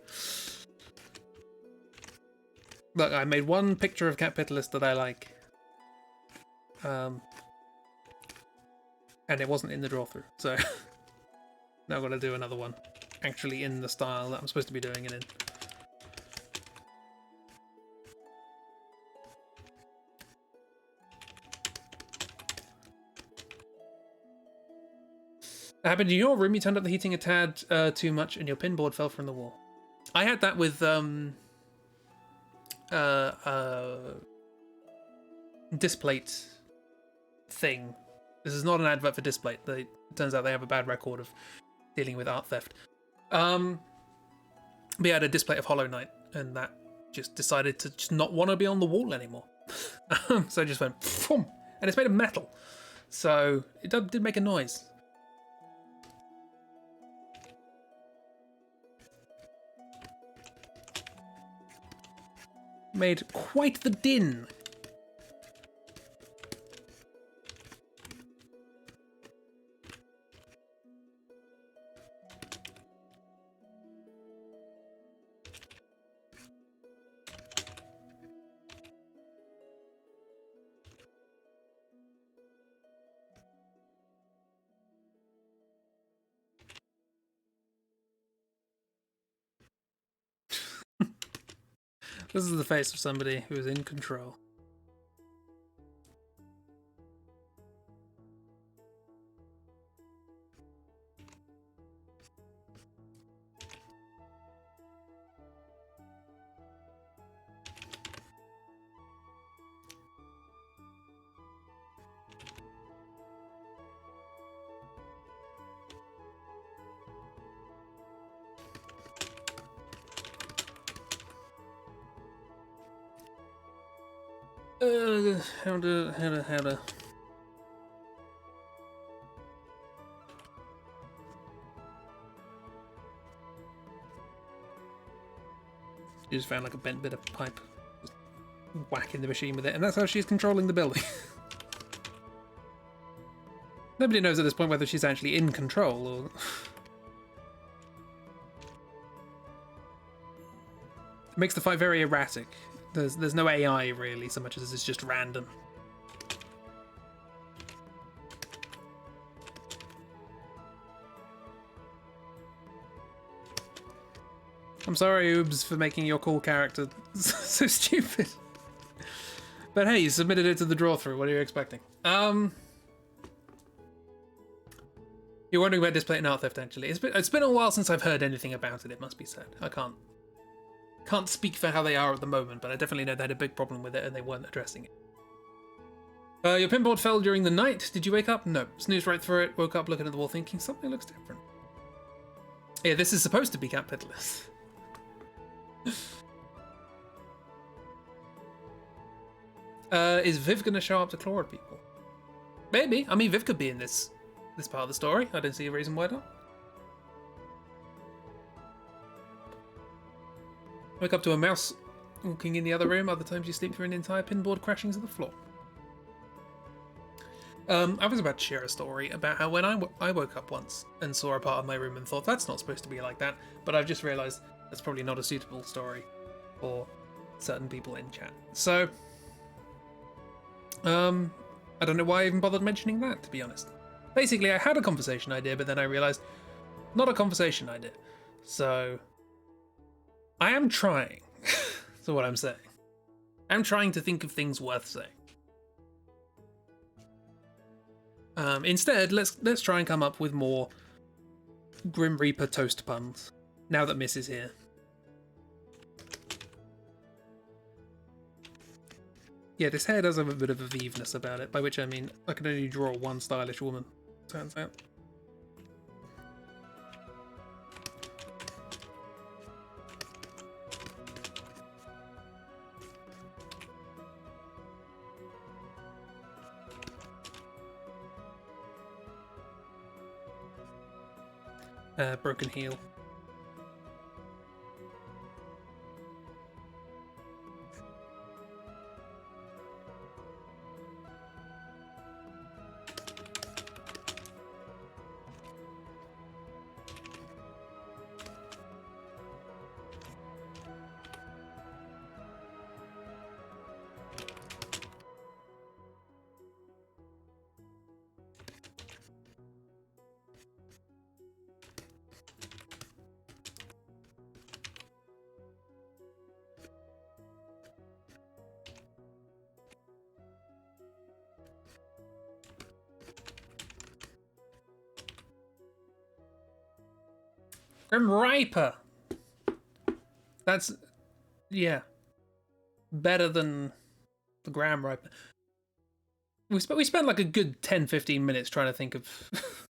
Look, I made one picture of Capitalist that I like. And it wasn't in the draw through, so now I've got to do another one. Actually in the style that I'm supposed to be doing it in. It happened in your room, you turned up the heating a tad too much and your pinboard fell from the wall. I had that with Displate thing. This is not an advert for Displate. It turns out they have a bad record of dealing with art theft. We had a Displate of Hollow Knight, and that just decided to just not want to be on the wall anymore. So I just went, phoom, and it's made of metal. So it did make a noise. Made quite the din. This is the face of somebody who is in control. How to. She just found like a bent bit of pipe, just whacking the machine with it, and that's how she's controlling the building. Nobody knows at this point whether she's actually in control or. It makes the fight very erratic. There's no AI really, so much as it's just random. I'm sorry, Oobs, for making your cool character so stupid. But hey, you submitted it to the draw through. What are you expecting? You're wondering about Display and Art Theft, actually. It's been a while since I've heard anything about it, it must be said. I can't speak for how they are at the moment, but I definitely know they had a big problem with it and they weren't addressing it. Your pinboard fell during the night. Did you wake up? No. Snoozed right through it, woke up looking at the wall thinking something looks different. Yeah, this is supposed to be capitalist. Is Viv gonna show up to claw at people? Maybe. I mean, Viv could be in this part of the story. I don't see a reason why not. Wake up to a mouse walking in the other room. Other times you sleep through an entire pinboard crashing to the floor. I was about to share a story about how when I woke up once and saw a part of my room and thought that's not supposed to be like that, but I've just realised that's probably not a suitable story for certain people in chat. So, I don't know why I even bothered mentioning that, to be honest. Basically, I had a conversation idea, but then I realised not a conversation idea. So, I am trying. That's what I'm saying. I'm trying to think of things worth saying. Instead, let's try and come up with more Grim Reaper toast puns. Now that Miss is here. Yeah, this hair does have a bit of a Viveness about it, by which I mean I can only draw one stylish woman, turns out. Broken heel. Grim Reaper. That's, yeah, better than the Graham Reaper. We spent like a good 10-15 minutes trying to think of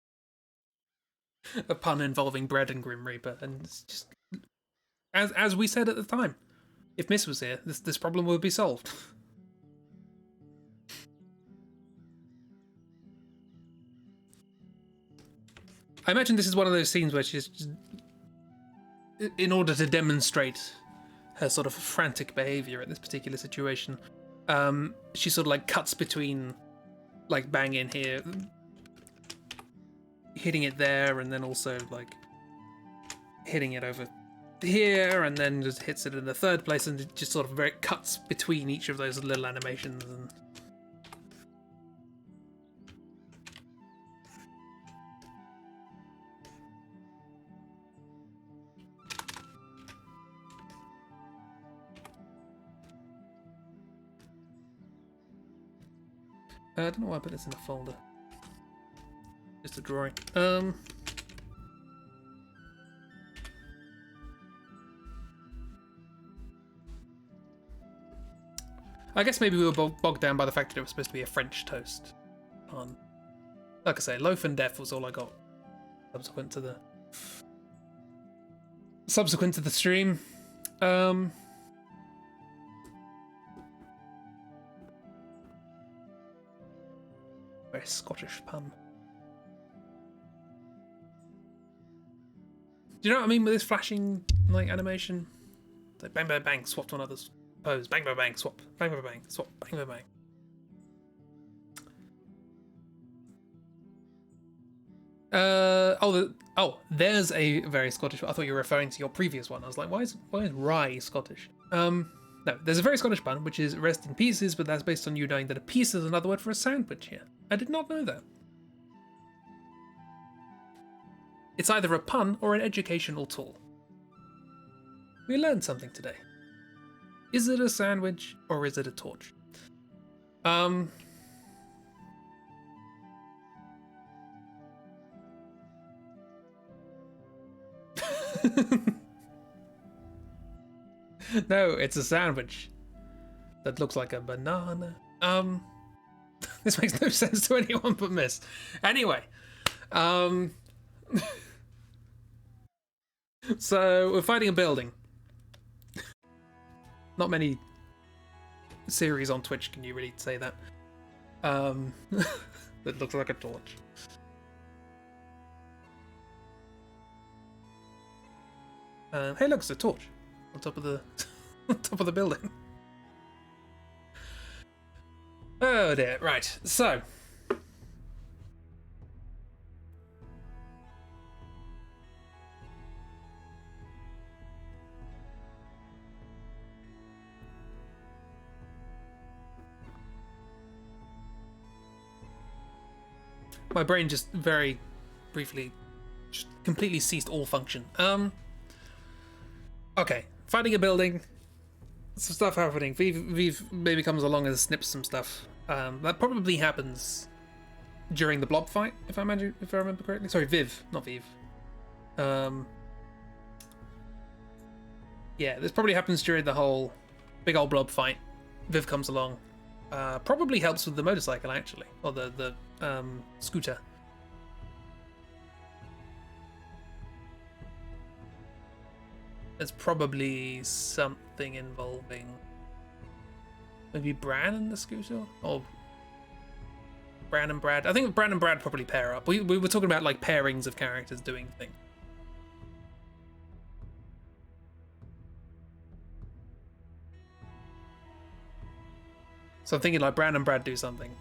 a pun involving bread and Grim Reaper, and it's just as we said at the time, if Miss was here, this problem would be solved. I imagine this is one of those scenes where she's just, in order to demonstrate her sort of frantic behavior at this particular situation, she sort of like cuts between like bang in here, hitting it there, and then also like hitting it over here, and then just hits it in the third place, and it just sort of very cuts between each of those little animations. And I don't know why I put this in a folder. Just a drawing. I guess maybe we were bogged down by the fact that it was supposed to be a French toast. Like I say, loaf and death was all I got subsequent to the stream. Very Scottish pun. Do you know what I mean with this flashing like animation? It's like bang bang bang, swap to another pose, bang bang bang, swap, bang bang bang, swap, bang bang bang. There's a very Scottish. I thought you were referring to your previous one. I was like, why is rye Scottish? No, there's a very Scottish pun, which is rest in pieces, but that's based on you knowing that a piece is another word for a sandwich here. I did not know that. It's either a pun or an educational tool. We learned something today. Is it a sandwich or is it a torch? No, it's a sandwich that looks like a banana. This makes no sense to anyone but Miss. Anyway, so we're fighting a building. Not many series on Twitch can you really say that. That looks like a torch. Hey, look, it's a torch on top of the top of the building. Oh dear. Right. So. My brain just very briefly just completely ceased all function. Okay, fighting a building, some stuff happening. Viv maybe comes along and snips some stuff. That probably happens during the blob fight, if I remember correctly. Sorry, Viv, not Viv. Yeah, this probably happens during the whole big old blob fight. Viv comes along. Probably helps with the motorcycle, actually, or the scooter. There's probably something involving maybe Bran and the scooter, or Bran and Brad. I think Bran and Brad probably pair up. We were talking about like pairings of characters doing things. So I'm thinking like Bran and Brad do something.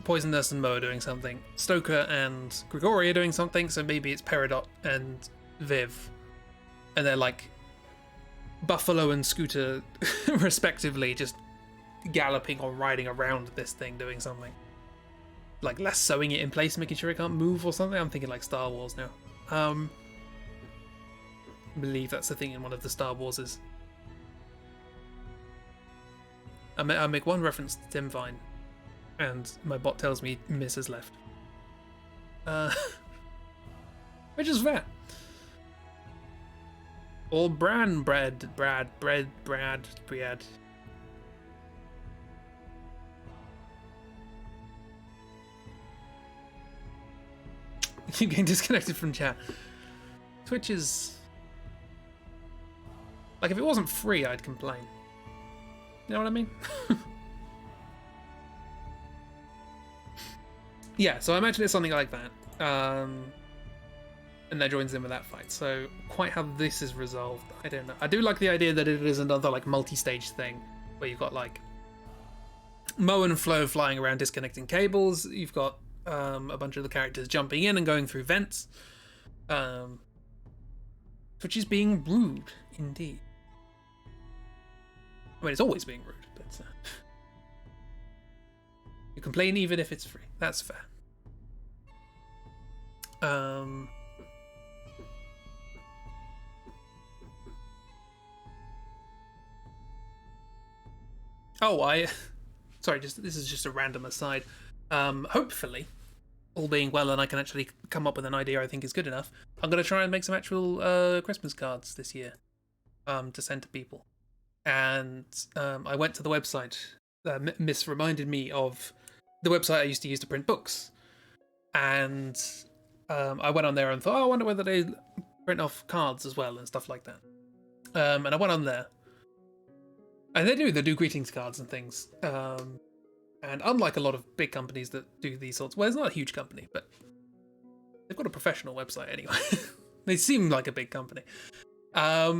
Poisonous and Mo are doing something. Stoker and Grigori are doing something, so maybe it's Peridot and Viv. And they're like Buffalo and Scooter, respectively, just galloping or riding around this thing doing something. Like lassoing it in place, making sure it can't move or something. I'm thinking like Star Wars now. I believe that's the thing in one of the Star Warses. I make one reference to Tim Vine, and my bot tells me Miss has left. Which is fair. Or Brad. Keep getting disconnected from chat. Twitch is... like, if it wasn't free, I'd complain. You know what I mean? Yeah, so I imagine it's something like that. and that joins in with that fight. So quite how this is resolved, I don't know. I do like the idea that it is another like multi-stage thing where you've got like Mo and Flo flying around disconnecting cables. You've got a bunch of the characters jumping in and going through vents, which is being rude indeed. I mean, it's always being rude, but you complain even if it's free. That's fair. Oh, sorry, this is just a random aside. Hopefully, all being well and I can actually come up with an idea I think is good enough, I'm going to try and make some actual Christmas cards this year to send to people. And I went to the website. Miss reminded me of the website I used to use to print books. And I went on there and thought, oh, I wonder whether they print off cards as well and stuff like that. And I went on there. And they do greetings cards and things. And unlike a lot of big companies that do these sorts, well, it's not a huge company, but they've got a professional website anyway. They seem like a big company. I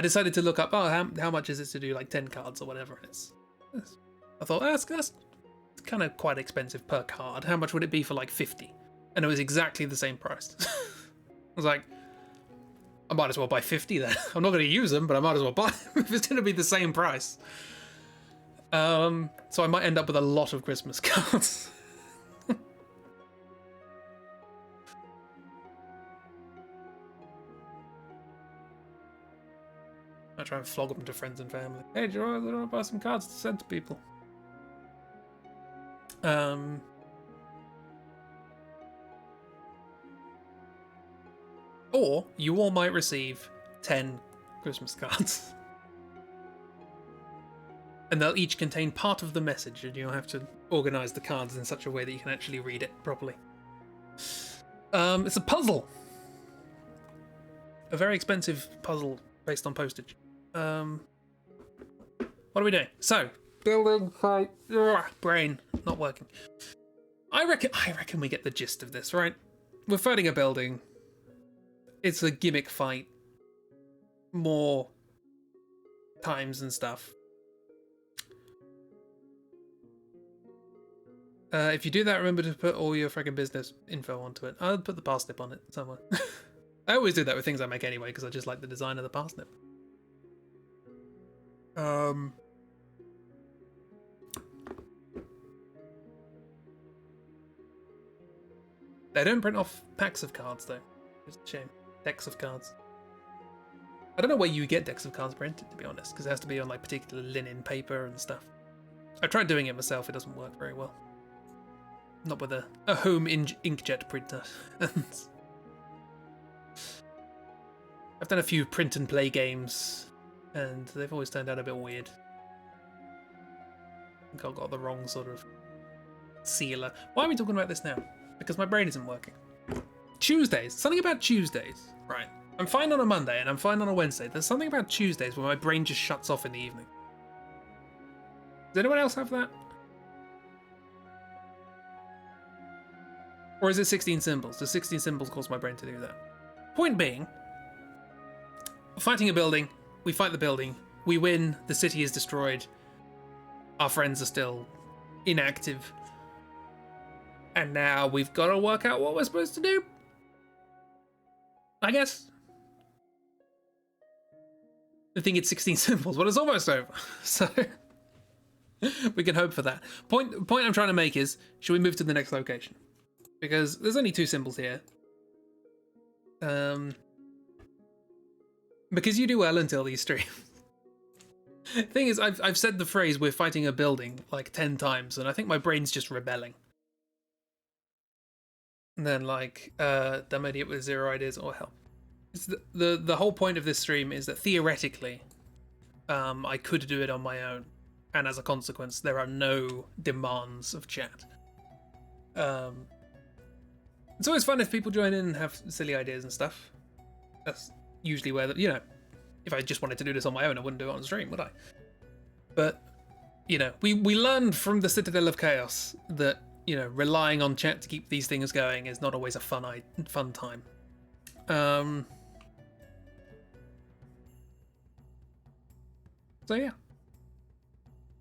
decided to look up, how much is it to do like 10 cards or whatever. I thought, that's kind of quite expensive per card. How much would it be for like 50? And it was exactly the same price. I was like, I might as well buy 50 then. I'm not going to use them, but I might as well buy them if it's going to be the same price. So I might end up with a lot of Christmas cards. I try and flog them to friends and family. Hey, do you want to buy some cards to send to people? Or you all might receive 10 Christmas cards. And they'll each contain part of the message, and you'll have to organise the cards in such a way that you can actually read it properly. It's a puzzle. A very expensive puzzle based on postage. What are we doing? So, building fight. Brain not working. I reckon we get the gist of this, right? We're fighting a building. It's a gimmick fight. More times and stuff. If you do that, remember to put all your freaking business info onto it. I'll put the parsnip on it somewhere. I always do that with things I make anyway, because I just like the design of the parsnip. They don't print off packs of cards, though. It's a shame. Decks of cards. I don't know where you get decks of cards printed, to be honest, because it has to be on like particular linen paper and stuff. I tried doing it myself, it doesn't work very well. Not with a home inkjet printer. I've done a few print and play games, and they've always turned out a bit weird. I think I've got the wrong sort of sealer. Why are we talking about this now? Because my brain isn't working. Tuesdays. Something about Tuesdays. Right. I'm fine on a Monday and I'm fine on a Wednesday. There's something about Tuesdays where my brain just shuts off in the evening. Does anyone else have that? Or is it 16 symbols? Does 16 symbols cause my brain to do that? Point being, fighting a building, we fight the building, we win, the city is destroyed, our friends are still inactive, and now we've got to work out what we're supposed to do. I guess. I think it's 16 symbols, but it's almost over. So we can hope for that. Point I'm trying to make is, should we move to the next location? Because there's only 2 symbols here. Because you do well until these streams. Thing is, I've said the phrase "we're fighting a building" like 10 times, and I think my brain's just rebelling. And then like, dumb idiot with 0 ideas or help. It's the whole point of this stream is that theoretically, I could do it on my own, and as a consequence, there are no demands of chat. It's always fun if people join in and have silly ideas and stuff. That's usually where, if I just wanted to do this on my own, I wouldn't do it on stream, would I? But, we learned from the Citadel of Chaos that relying on chat to keep these things going is not always a fun time. So yeah.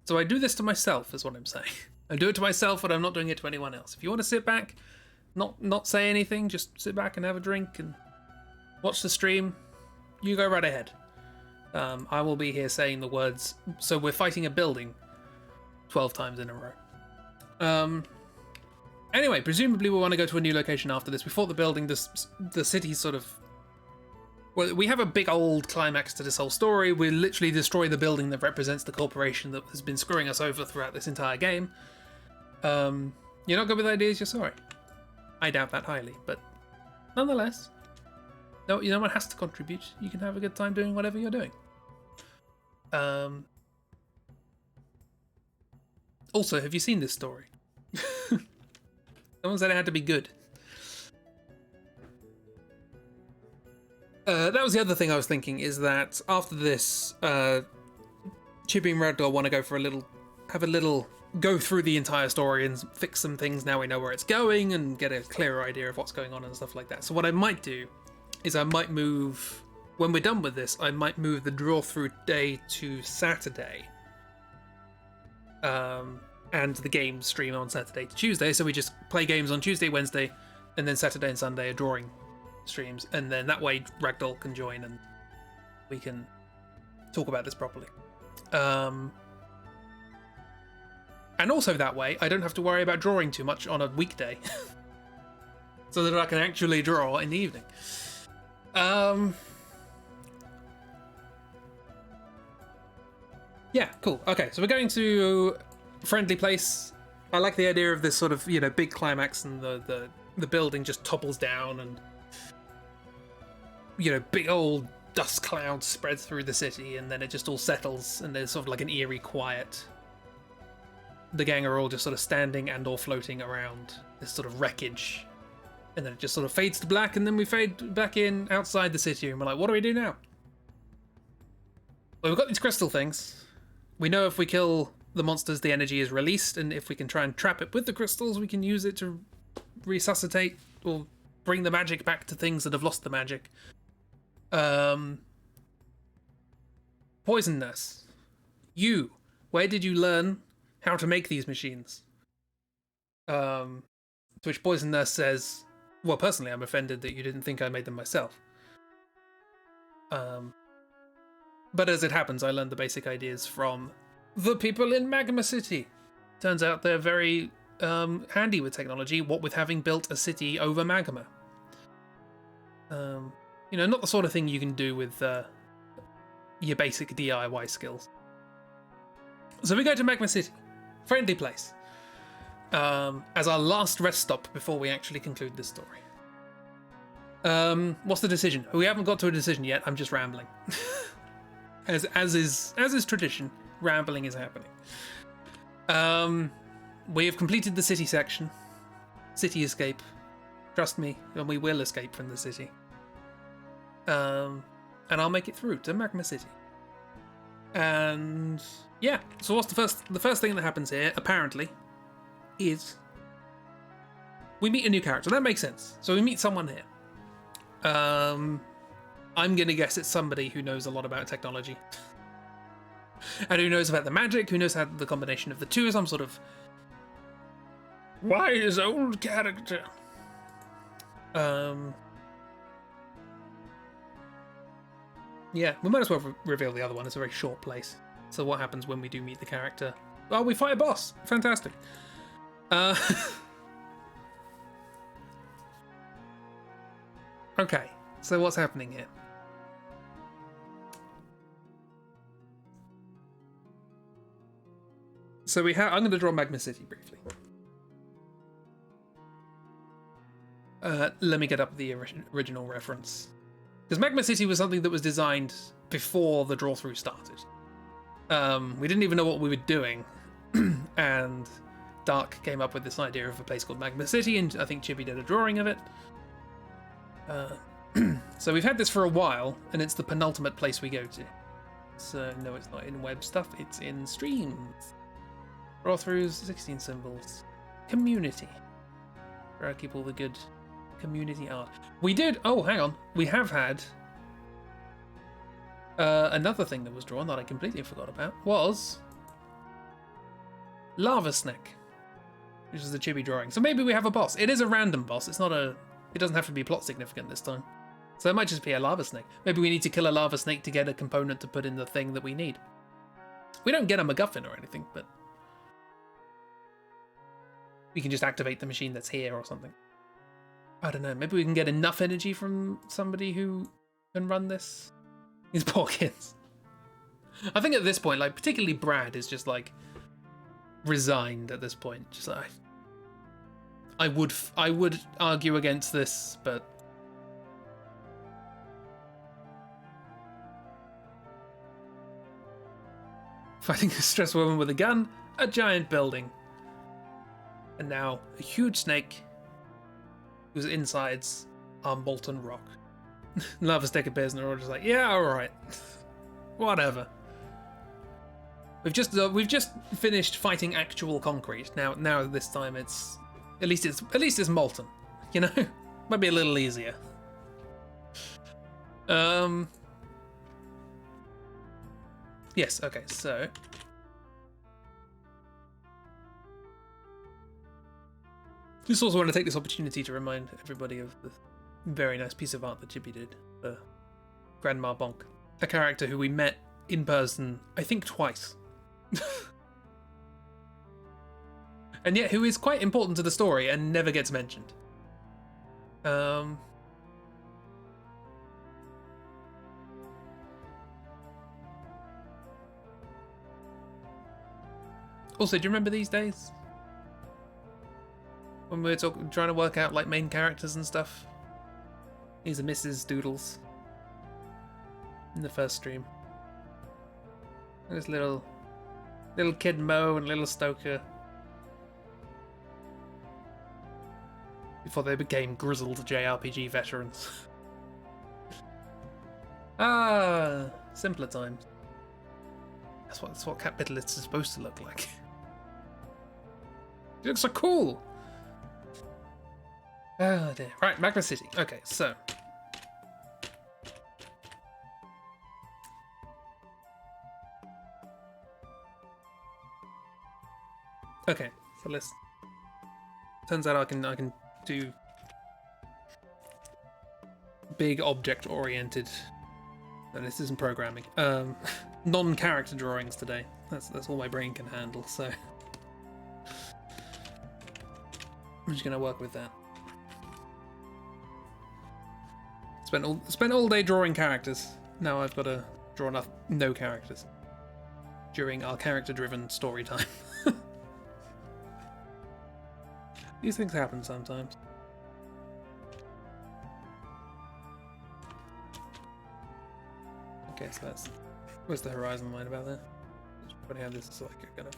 So I do this to myself, is what I'm saying. I do it to myself, but I'm not doing it to anyone else. If you want to sit back, not say anything, just sit back and have a drink and watch the stream, you go right ahead. I will be here saying the words, so we're fighting a building 12 times in a row. Anyway, presumably we want to go to a new location after this. We fought the building, the city's sort of... Well, we have a big old climax to this whole story. We literally destroy the building that represents the corporation that has been screwing us over throughout this entire game. You're not good with ideas, you're sorry. I doubt that highly, but nonetheless, no one has to contribute. You can have a good time doing whatever you're doing. Also, have you seen this story? Someone said it had to be good. That was the other thing I was thinking, is that after this, Chibi and Ragdoll want to go for go through the entire story and fix some things now we know where it's going and get a clearer idea of what's going on and stuff like that. So what I might do is I might move, when we're done with this, I might move the draw through day to Saturday. And the game stream on Saturday to Tuesday, so we just play games on Tuesday, Wednesday, and then Saturday and Sunday are drawing streams, and then that way Ragdoll can join and we can talk about this properly. And also that way I don't have to worry about drawing too much on a weekday. So that I can actually draw in the evening. Yeah, cool. Okay, so we're going to Friendly Place. I like the idea of this sort of, big climax, and the building just topples down, and big old dust cloud spreads through the city, and then it just all settles, and there's sort of like an eerie quiet. The gang are all just sort of standing and or floating around this sort of wreckage, and then it just sort of fades to black, and then we fade back in outside the city, and we're like, what do we do now? Well, we've got these crystal things. We know if we kill the monsters, the energy is released, and if we can try and trap it with the crystals, we can use it to resuscitate or bring the magic back to things that have lost the magic. Poison Nurse, where did you learn how to make these machines? To which Poison Nurse says, well, personally, I'm offended that you didn't think I made them myself. But as it happens, I learned the basic ideas from the people in Magma City. Turns out they're very handy with technology, what with having built a city over magma. Not the sort of thing you can do with your basic DIY skills. So we go to Magma City, Friendly Place, as our last rest stop before we actually conclude this story. What's the decision? We haven't got to a decision yet. I'm just rambling. as is tradition, rambling is happening. We have completed the city section. City escape. Trust me, and we will escape from the city. And I'll make it through to Magma City. And yeah, so what's the first thing that happens here, apparently, is we meet a new character. That makes sense. So we meet someone here. I'm gonna guess it's somebody who knows a lot about technology. And who knows about the magic, who knows how the combination of the two, some sort of wise old character. Yeah, we might as well reveal the other one. It's a very short place. So what happens when we do meet the character? Oh, we fight a boss. Fantastic. Okay, so what's happening here? So I'm going to draw Magma City briefly. Let me get up the original reference. Because Magma City was something that was designed before the draw-through started. We didn't even know what we were doing. And Dark came up with this idea of a place called Magma City, and I think Chibi did a drawing of it. So we've had this for a while, and it's the penultimate place we go to. So no, it's not in web stuff, it's in streams. Draw-throughs, 16 symbols. Community. Where I keep all the good community art. We did. Oh, hang on. We have had another thing that was drawn that I completely forgot about was Lava Snake, which is the chibi drawing. So maybe we have a boss. It is a random boss. It's not a. It doesn't have to be plot significant this time. So it might just be a lava snake. Maybe we need to kill a lava snake to get a component to put in the thing that we need. We don't get a MacGuffin or anything, but we can just activate the machine that's here or something. I don't know. Maybe we can get enough energy from somebody who can run this. These poor kids. I think at this point, like particularly Brad is just like resigned at this point. Just like I would argue against this, but fighting a stressed woman with a gun, a giant building, and now a huge snake whose insides are molten rock. Lava Snake appears and they're all just like, yeah, alright. Whatever. We've just finished fighting actual concrete. Now this time it's at least it's molten. You know? Might be a little easier. Yes, okay, so just also want to take this opportunity to remind everybody of the very nice piece of art that Chibi did for Grandma Bonk, a character who we met in person, I think twice. And yet who is quite important to the story and never gets mentioned. Also, do you remember these days? When we were trying to work out like main characters and stuff? These are Mrs. Doodles. In the first stream. There's little Kid Mo and little Stoker. Before they became grizzled JRPG veterans. Simpler times. That's what capitalists are supposed to look like. It looks so cool. Oh dear. Right, Magma City. Okay, so let's. Turns out I can do big object oriented. No, this isn't programming. Non-character drawings today. That's all my brain can handle. So I'm just gonna work with that. Spent all day drawing characters. Now I've got to draw no characters during our character-driven story time. These things happen sometimes. Okay, so that's... Where's the horizon line about there? Just probably have this as like a kind of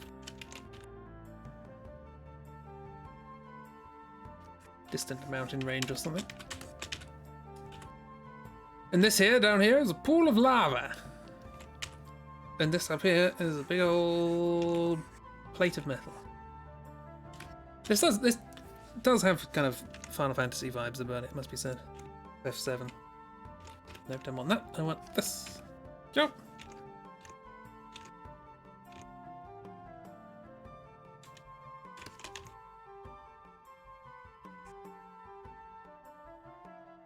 distant mountain range or something. And this here, down here, is a pool of lava. And this up here is a big old plate of metal. This does have kind of Final Fantasy vibes about it, must be said. F7. Nope, don't want that. I want this. Jump.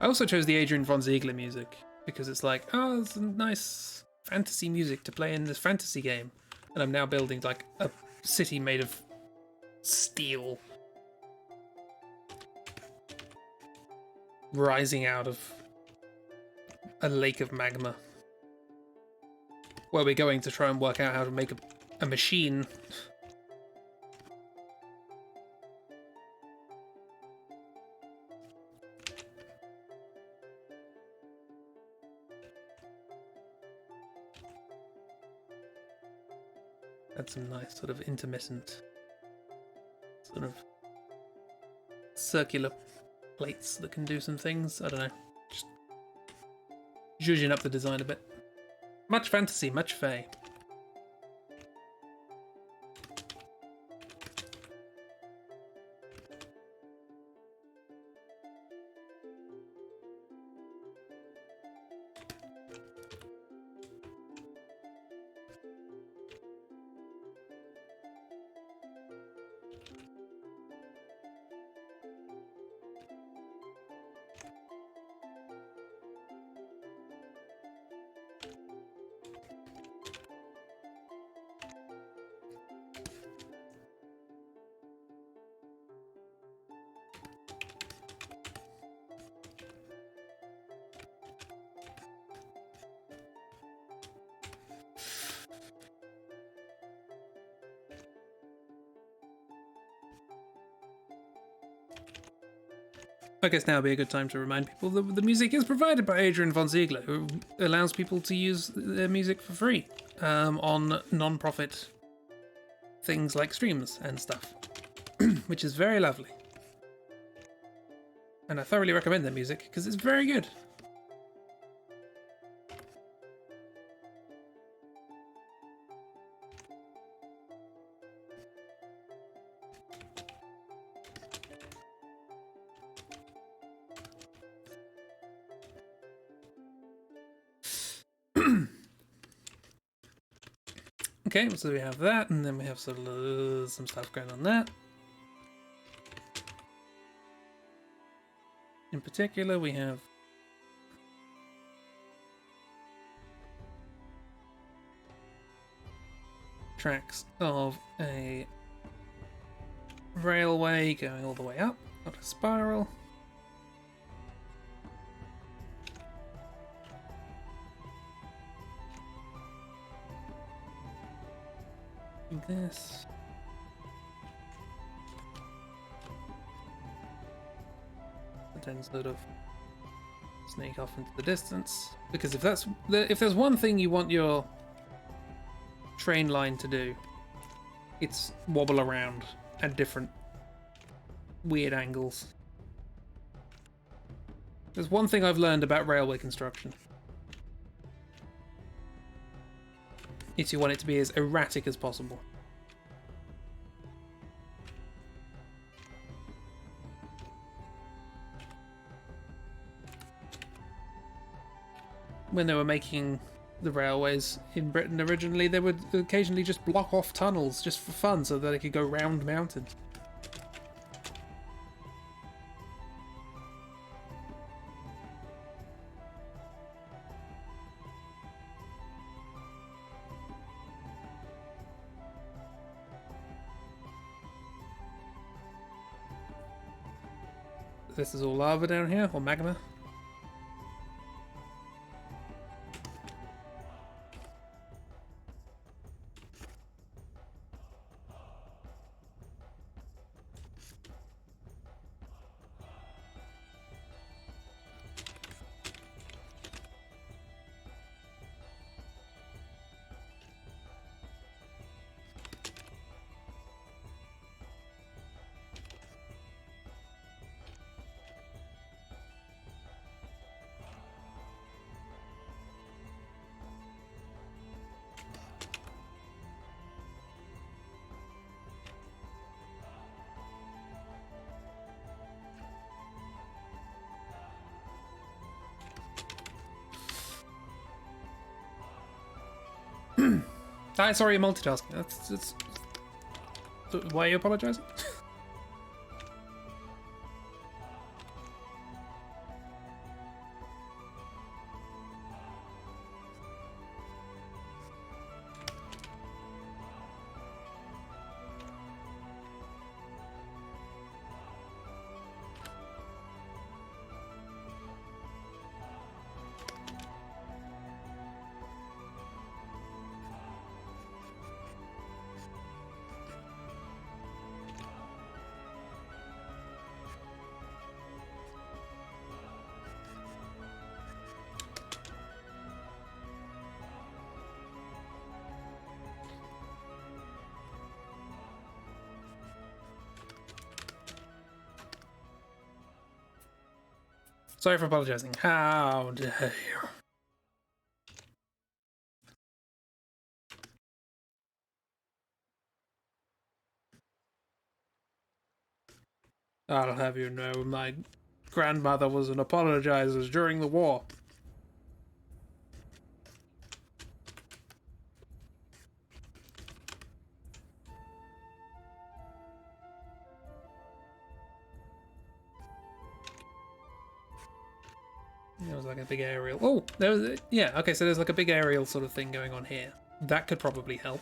I also chose the Adrian von Ziegler music because it's like, oh, it's a nice fantasy music to play in this fantasy game. And I'm now building like a city made of steel. Rising out of a lake of magma. Where we're going to try and work out how to make a machine. Add some nice sort of intermittent sort of circular plates that can do some things. I don't know. Just zhuzhing up the design a bit. Much fantasy, much fae. I guess now would be a good time to remind people that the music is provided by Adrian von Ziegler, who allows people to use their music for free on non-profit things like streams and stuff, which is very lovely. And I thoroughly recommend their music because it's very good. Okay, so we have that, and then we have sort of some stuff going on there. In particular, we have tracks of a railway going all the way up, not a spiral. This. And then sort of sneak off into the distance, because if there's one thing you want your train line to do, it's wobble around at different weird angles. There's one thing I've learned about railway construction. It's you want it to be as erratic as possible. When they were making the railways in Britain originally, they would occasionally just block off tunnels just for fun so that they could go round mountains. This is all lava down here, or magma. Sorry, multitasking. That's why are you apologizing? Sorry for apologizing. How dare you? I'll have you know, my grandmother was an apologizer during the war. There was like a big aerial. Oh, there was. Yeah, okay, so there's like a big aerial sort of thing going on here. That could probably help.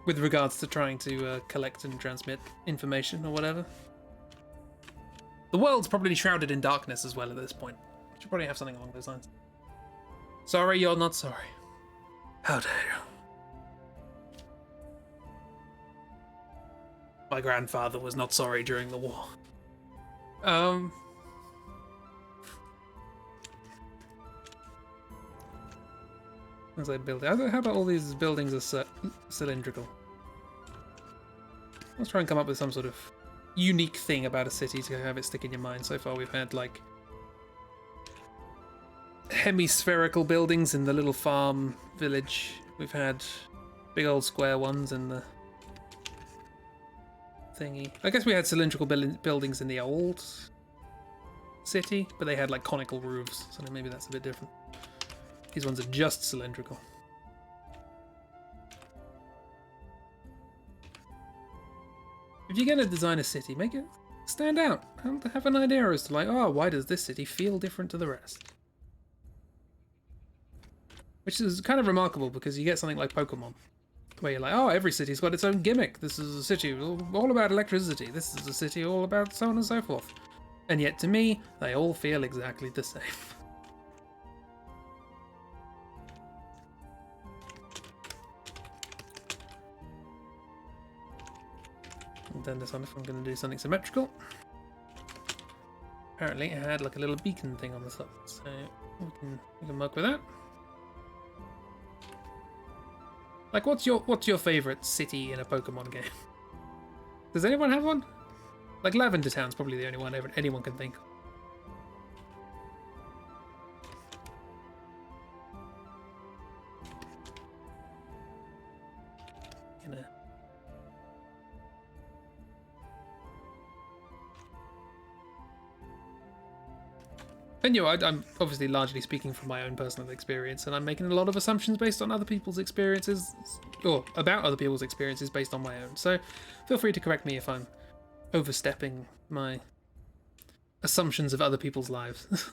With regards to trying to collect and transmit information or whatever. The world's probably shrouded in darkness as well at this point. Should probably have something along those lines. Sorry, you're not sorry. How dare you? My grandfather was not sorry during the war. Um. As I build it, how about all these buildings are cylindrical? Let's try and come up with some sort of unique thing about a city to have it stick in your mind. So far, we've had like hemispherical buildings in the little farm village. We've had big old square ones in the thingy. I guess we had cylindrical buildings in the old city, but they had like conical roofs, so maybe that's a bit different. These ones are just cylindrical. If you're going to design a city, make it stand out. Have an idea as to like, oh, why does this city feel different to the rest? Which is kind of remarkable because you get something like Pokemon, where you're like, oh, every city's got its own gimmick. This is a city all about electricity. This is a city all about so on and so forth. And yet to me, they all feel exactly the same. And then this one, if I'm going to do something symmetrical. Apparently it had like a little beacon thing on the side, so we can work with that. Like, what's your favorite city in a Pokemon game? Does anyone have one? Like Lavender Town's probably the only one anyone can think of. And you know, I'm obviously largely speaking from my own personal experience, and I'm making a lot of assumptions based on other people's experiences, or about other people's experiences based on my own. So feel free to correct me if I'm overstepping my assumptions of other people's lives.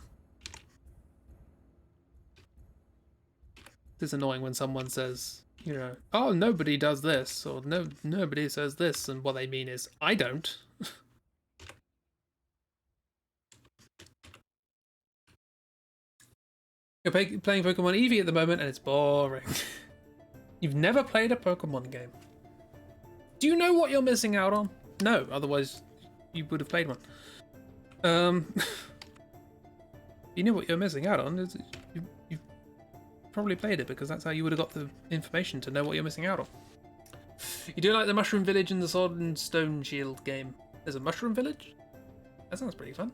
It's annoying when someone says, you know, oh, nobody does this, or nobody says this, and what they mean is, I don't. You're playing Pokemon Eevee at the moment and it's boring. You've never played a Pokemon game. Do you know what you're missing out on? No, otherwise you would have played one. You know what you're missing out on. You've probably played it because that's how you would have got the information to know what you're missing out on. You do like the Mushroom Village and the Sword and Stone Shield game. There's a Mushroom Village? That sounds pretty fun.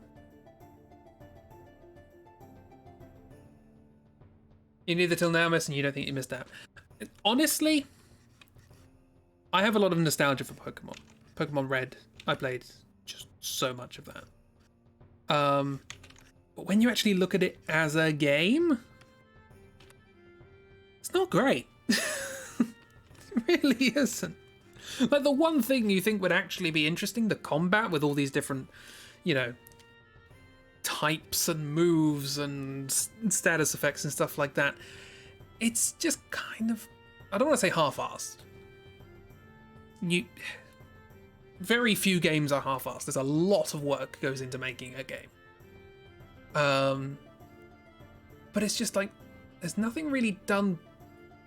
You neither till now miss and you don't think you missed out. Honestly, I have a lot of nostalgia for Pokemon. Pokemon Red, I played just so much of that. But when you actually look at it as a game, it's not great. It really isn't. Like the one thing you think would actually be interesting, the combat with all these different, you know, types and moves and status effects and stuff like that, it's just kind of, I don't want to say half-assed. Very few games are half-assed. There's a lot of work goes into making a game. But it's just like, there's nothing really done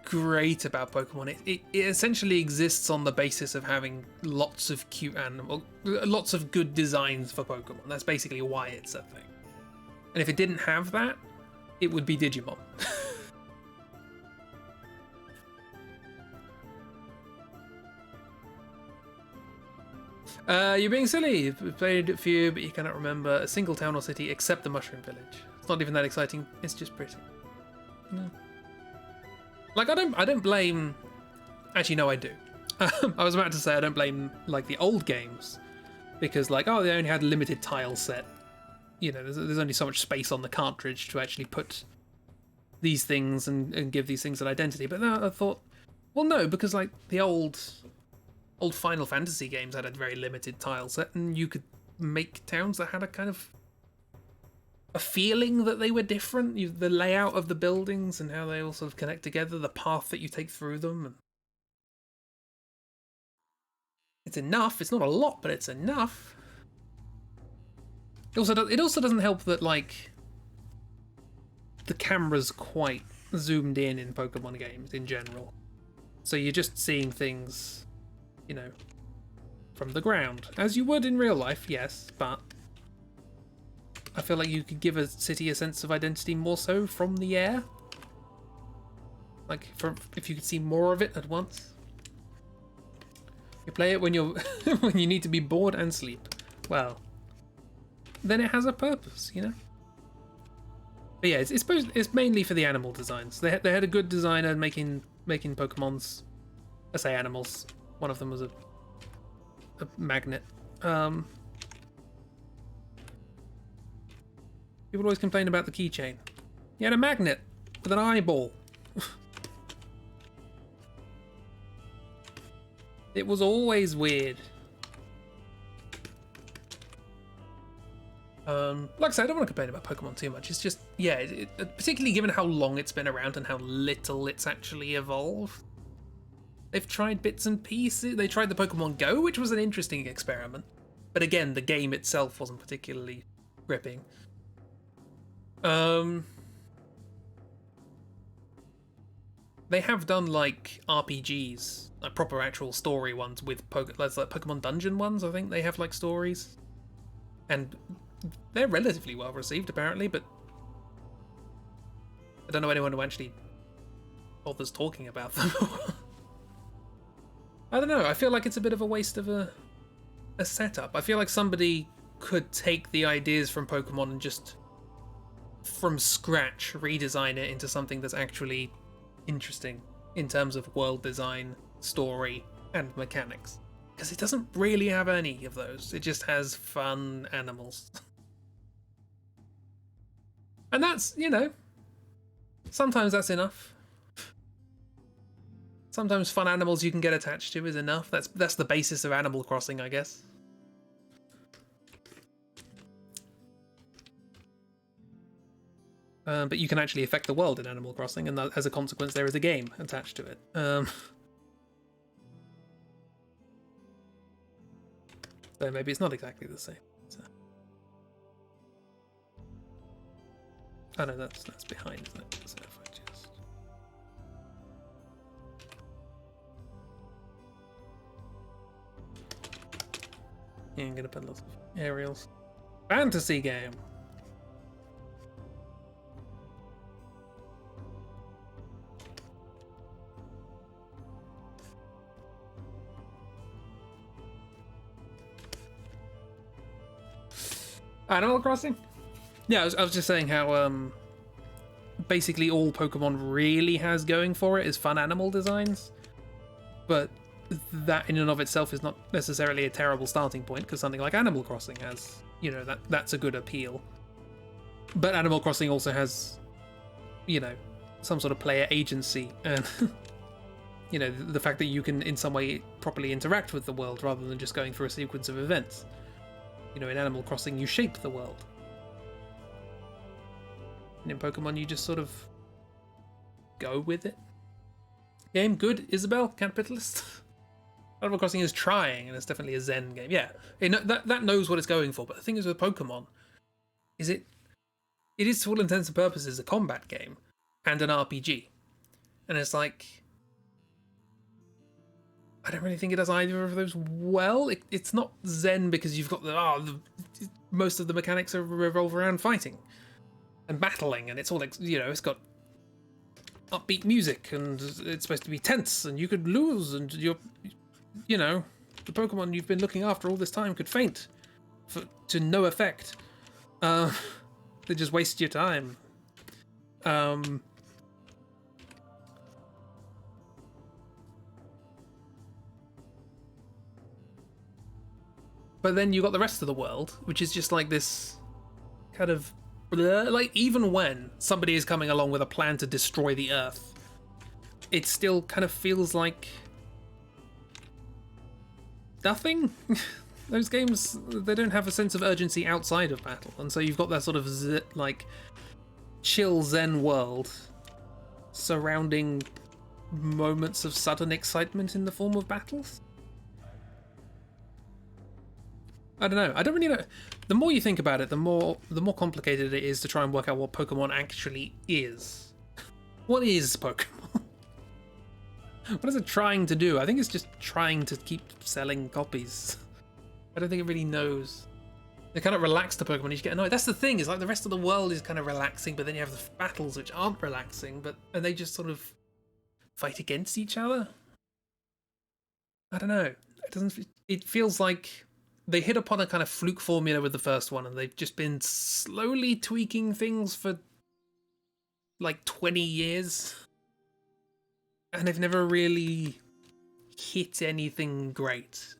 great about Pokemon. It essentially exists on the basis of having lots of cute animals, lots of good designs for Pokemon. That's basically why it's a thing. And if it didn't have that, it would be Digimon. You're being silly. You've played a few, but you cannot remember a single town or city except the Mushroom Village. It's not even that exciting. It's just pretty. No. Like, I don't blame... Actually, no, I do. I was about to say I don't blame, like, the old games. Because, like, oh, they only had a limited tile set. You know, there's only so much space on the cartridge to actually put these things and give these things an identity. But then I thought, well, no, because, like, the old Final Fantasy games had a very limited tile set, and you could make towns that had a kind of a feeling that they were different. The layout of the buildings and how they all sort of connect together, the path that you take through them. And it's enough. It's not a lot, but it's enough. It also doesn't help that, like, the camera's quite zoomed in Pokemon games in general. So you're just seeing things, you know, from the ground. As you would in real life, yes, but feel like you could give a city a sense of identity more so from the air. Like, if you could see more of it at once. You play it when you're when you need to be bored and sleep. Well, then it has a purpose, you know. But yeah, it's mainly for the animal designs. They had a good designer making Pokemons. I say animals. One of them was a magnet. People always complain about the keychain. You had a magnet with an eyeball. It was always weird. Like I said, I don't want to complain about Pokemon too much. It's just, yeah, particularly given how long it's been around and how little it's actually evolved. They've tried bits and pieces. They tried the Pokemon Go, which was an interesting experiment. But again, the game itself wasn't particularly gripping. They have done like RPGs, like proper actual story ones with like Pokemon Dungeon ones. I think they have like stories, and they're relatively well received apparently. But I don't know anyone who actually bothers talking about them. I don't know. I feel like it's a bit of a waste of a setup. I feel like somebody could take the ideas from Pokemon and just from scratch redesign it into something that's actually interesting in terms of world design, story, and mechanics. Because it doesn't really have any of those. It just has fun animals. And that's, you know, sometimes that's enough. Sometimes fun animals you can get attached to is enough. That's the basis of Animal Crossing, I guess. But you can actually affect the world in Animal Crossing, and as a consequence, there is a game attached to it. So maybe it's not exactly the same. So. Oh no, that's behind, isn't it? So if I just... Yeah, I'm gonna put lots of aerials. Fantasy game. Animal Crossing? Yeah, I was just saying how basically all Pokemon really has going for it is fun animal designs, but that in and of itself is not necessarily a terrible starting point, because something like Animal Crossing has, you know, that's a good appeal. But Animal Crossing also has, you know, some sort of player agency, and you know, the fact that you can in some way properly interact with the world rather than just going through a sequence of events. You know, in Animal Crossing, you shape the world. And in Pokemon, you just sort of go with it. Game good, Isabel, capitalist. Animal Crossing is trying, and it's definitely a Zen game. Yeah, that knows what it's going for. But the thing is with Pokemon, is it is to all intents and purposes a combat game and an RPG, and it's like, I don't really think it does either of those well. It's not Zen because you've got most of the mechanics revolve around fighting and battling, and it's all, you know, it's got upbeat music, and it's supposed to be tense, and you could lose, and you know, the Pokemon you've been looking after all this time could faint to no effect. They just waste your time. But then you got the rest of the world, which is just like this kind of like, even when somebody is coming along with a plan to destroy the Earth, it still kind of feels like nothing. Those games, they don't have a sense of urgency outside of battle, and so you've got that sort of like chill Zen world surrounding moments of sudden excitement in the form of battles. I don't know. I don't really know. The more you think about it, the more complicated it is to try and work out what Pokemon actually is. What is Pokemon? What is it trying to do? I think it's just trying to keep selling copies. I don't think it really knows. They kind of relax the Pokemon, you just get annoyed. That's the thing, is like the rest of the world is kind of relaxing, but then you have the battles which aren't relaxing, and they just sort of fight against each other. I don't know. It feels like they hit upon a kind of fluke formula with the first one, and they've just been slowly tweaking things for like 20 years. And they've never really hit anything great.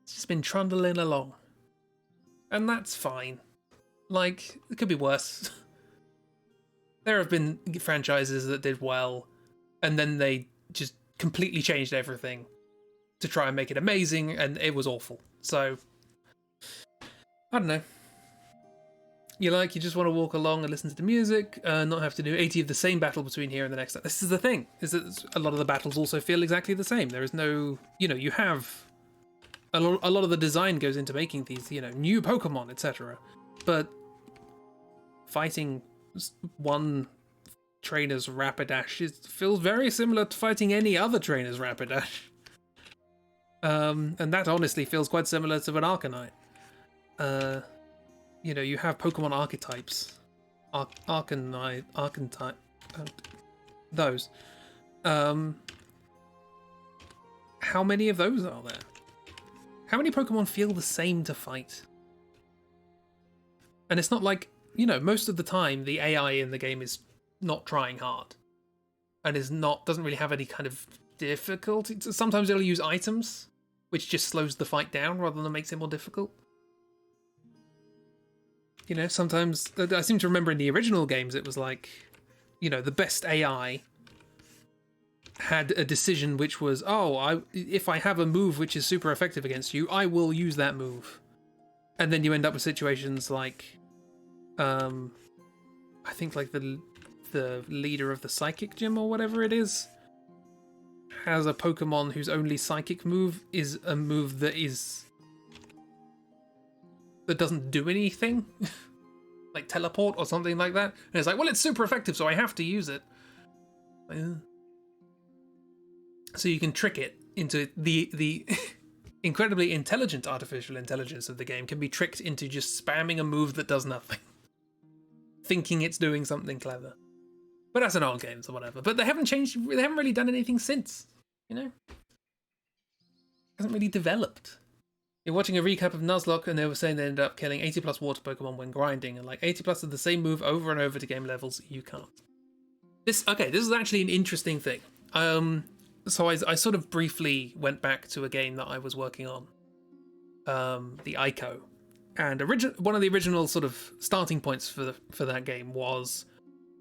It's just been trundling along. And that's fine. Like, it could be worse. There have been franchises that did well, and then they just completely changed everything to try and make it amazing, and it was awful. So, I don't know. You just want to walk along and listen to the music, not have to do 80 of the same battle between here and the next. This is the thing, is that a lot of the battles also feel exactly the same. There is no, you have a lot of the design goes into making these, new Pokemon, etc. But fighting one trainer's Rapidash feels very similar to fighting any other trainer's Rapidash. And that honestly feels quite similar to an Arcanine. You have Pokemon archetypes. Archetype. Those. How many of those are there? How many Pokemon feel the same to fight? And it's not like, most of the time the AI in the game is not trying hard. And doesn't really have any kind of difficulty. Sometimes it'll use items, which just slows the fight down rather than makes it more difficult. Sometimes, I seem to remember in the original games, it was like, the best AI had a decision which was, if I have a move which is super effective against you, I will use that move. And then you end up with situations like, I think like the leader of the Psychic Gym or whatever it is, has a Pokemon whose only psychic move is a move that doesn't do anything. Like teleport or something like that. And it's like, well, it's super effective, so I have to use it. So you can trick it into the incredibly intelligent artificial intelligence of the game can be tricked into just spamming a move that does nothing. Thinking it's doing something clever. But that's in old games or whatever. But they haven't really done anything since. It hasn't really developed. You're watching a recap of Nuzlocke, and they were saying they ended up killing 80 plus water Pokemon when grinding, and like 80 plus of the same move over and over to game levels, you can't. This is actually an interesting thing. So I sort of briefly went back to a game that I was working on, the Ico, and one of the original sort of starting points for that game was,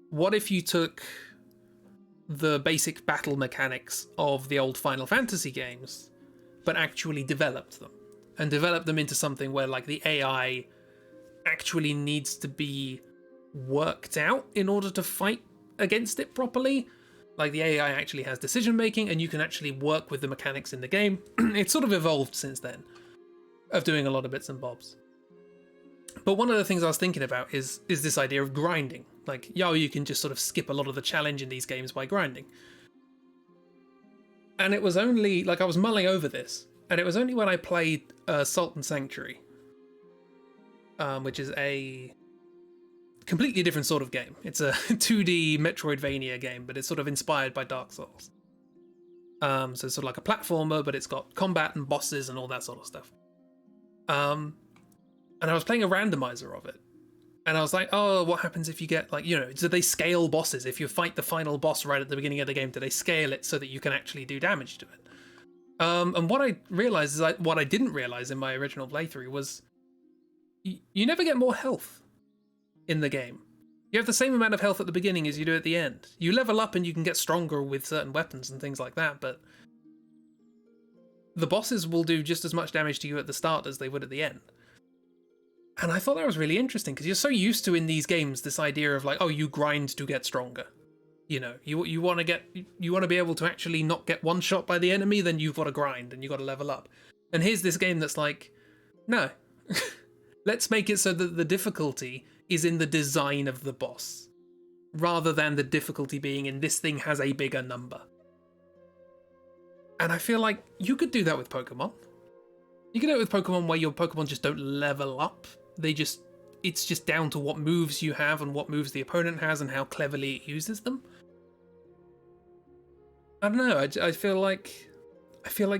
what if you took the basic battle mechanics of the old Final Fantasy games, but actually developed them? And develop them into something where like the AI actually needs to be worked out in order to fight against it properly. Like the AI actually has decision making, and you can actually work with the mechanics in the game. It's sort of evolved since then, of doing a lot of bits and bobs. But one of the things I was thinking about is this idea of grinding. Like, you can just sort of skip a lot of the challenge in these games by grinding. And it was only, like, I was mulling over this, and it was only when I played Salt and Sanctuary, which is a completely different sort of game. It's a 2D Metroidvania game, but it's sort of inspired by Dark Souls. So it's sort of like a platformer, but it's got combat and bosses and all that sort of stuff. And I was playing a randomizer of it. And I was like, what happens if you get, like, do they scale bosses? If you fight the final boss right at the beginning of the game, do they scale it so that you can actually do damage to it? And what I realized is what I didn't realize in my original playthrough was you never get more health in the game. You have the same amount of health at the beginning as you do at the end. You level up and you can get stronger with certain weapons and things like that, but the bosses will do just as much damage to you at the start as they would at the end. And I thought that was really interesting, because you're so used to in these games this idea of like, you grind to get stronger. You want to be able to actually not get one shot by the enemy, then you've got to grind and you've got to level up. And here's this game that's like, no, let's make it so that the difficulty is in the design of the boss, rather than the difficulty being in this thing has a bigger number. And I feel like you could do that with Pokemon. You can do it with Pokemon where your Pokemon just don't level up. It's just down to what moves you have and what moves the opponent has and how cleverly it uses them. I don't know. I feel like